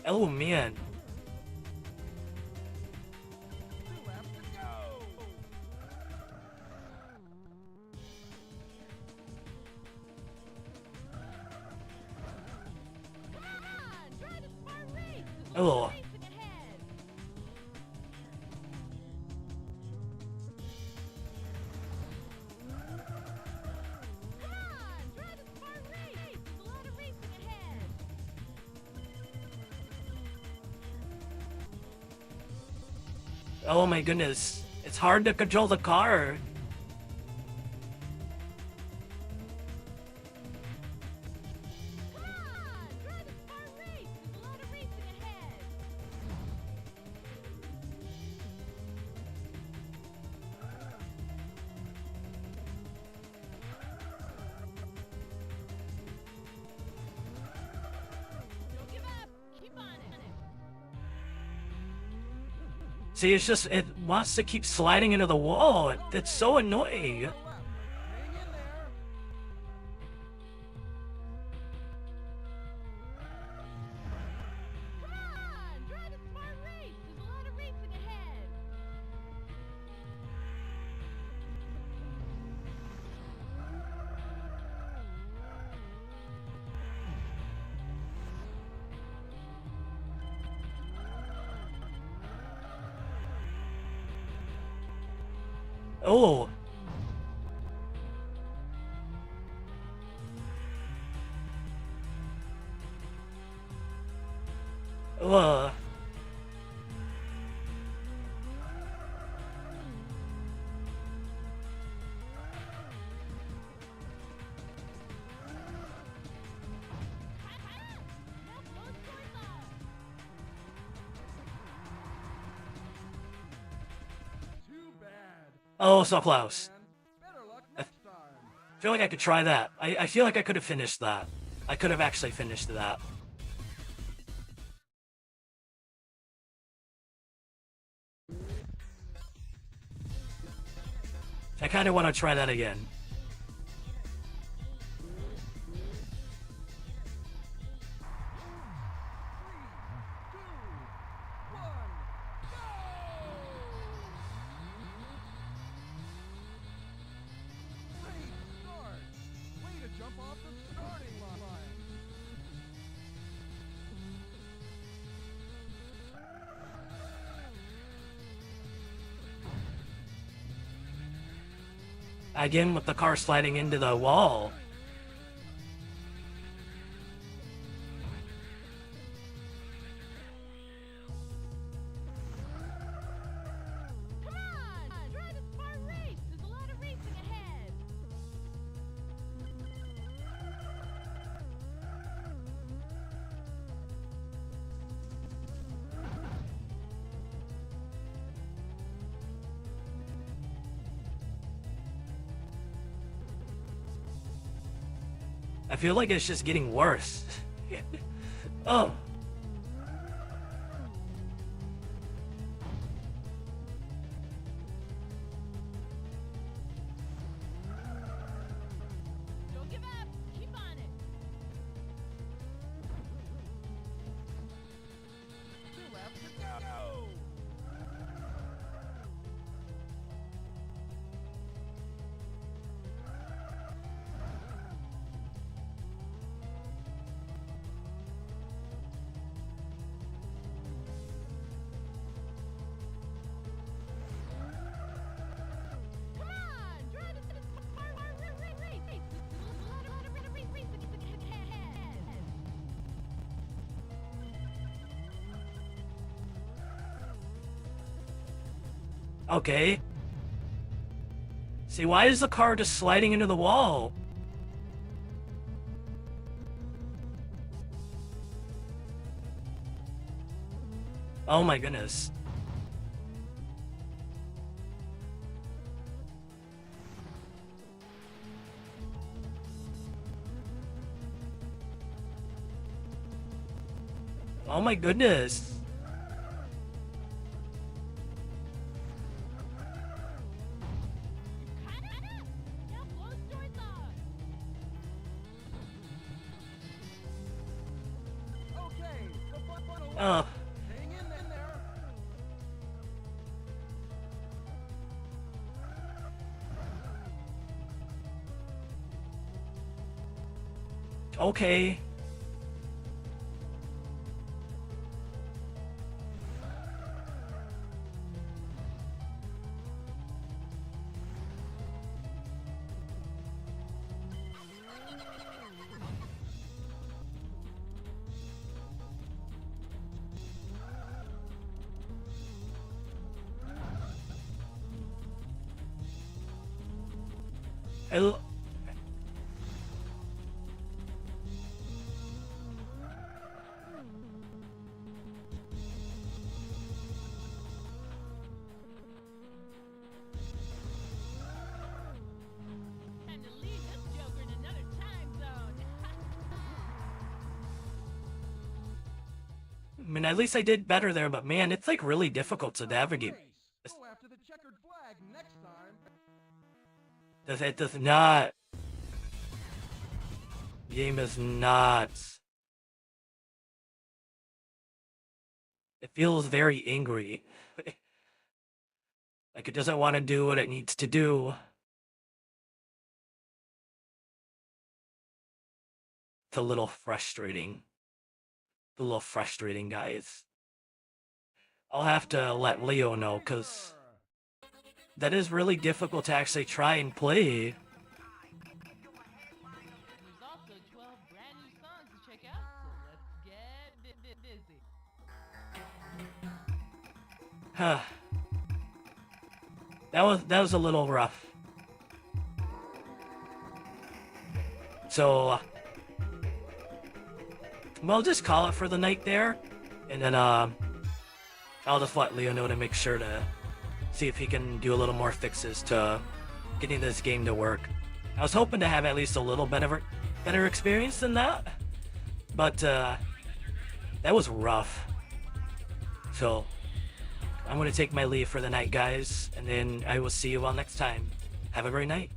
Oh man. Come on, try this far race. There's a lot Oh. of racing Oh my goodness. It's hard to control the car. Come on! Drive this car race! There's a lot of racing ahead! Don't give up! Keep on it! See, it's just, it wants to keep sliding into the wall. It's so annoying. Hang in there. Come on! Drive this car race! There's a lot of racing ahead! Oh. Ugh. Now close doors on! Too bad. Oh, so close. And better luck next time. I feel like I could try that. I feel like I could have finished that. I could have actually finished that. I kind of want to try that again. Great start. Way to jump off the starting line. Again with the car sliding into the wall. Come on! Drive this car race! There's a lot of racing ahead! I feel like it's just getting worse. Oh. Don't give up! Keep on it! 2 laps to go. Come on! Drive this car race! There's a lot of racing ahead! Okay. See, why is the car just sliding into the wall? Oh my goodness. Oh my goodness. Now close doors on! Okay, the final Oh. lap. Hang in there. Okay. Time to leave this joker in another time zone. I mean, at least I did better there, but man, it's like really difficult to navigate. Go after the checkered flag next time. It does not. Game is not. It feels very angry. Like it doesn't want to do what it needs to do. It's a little frustrating. It's a little frustrating, guys. I'll have to let Leo know, because that is really difficult to actually try and play. There's also 12 brand new songs to check out, so let's get busy. Huh. That was a little rough. So we'll just call it for the night there, and then I'll just let Leo know to make sure to see if he can do a little more fixes to getting this game to work. I was hoping to have at least a little better experience than that, but that was rough. So I'm going to take my leave for the night, guys, and then I will see you all next time. Have a great night.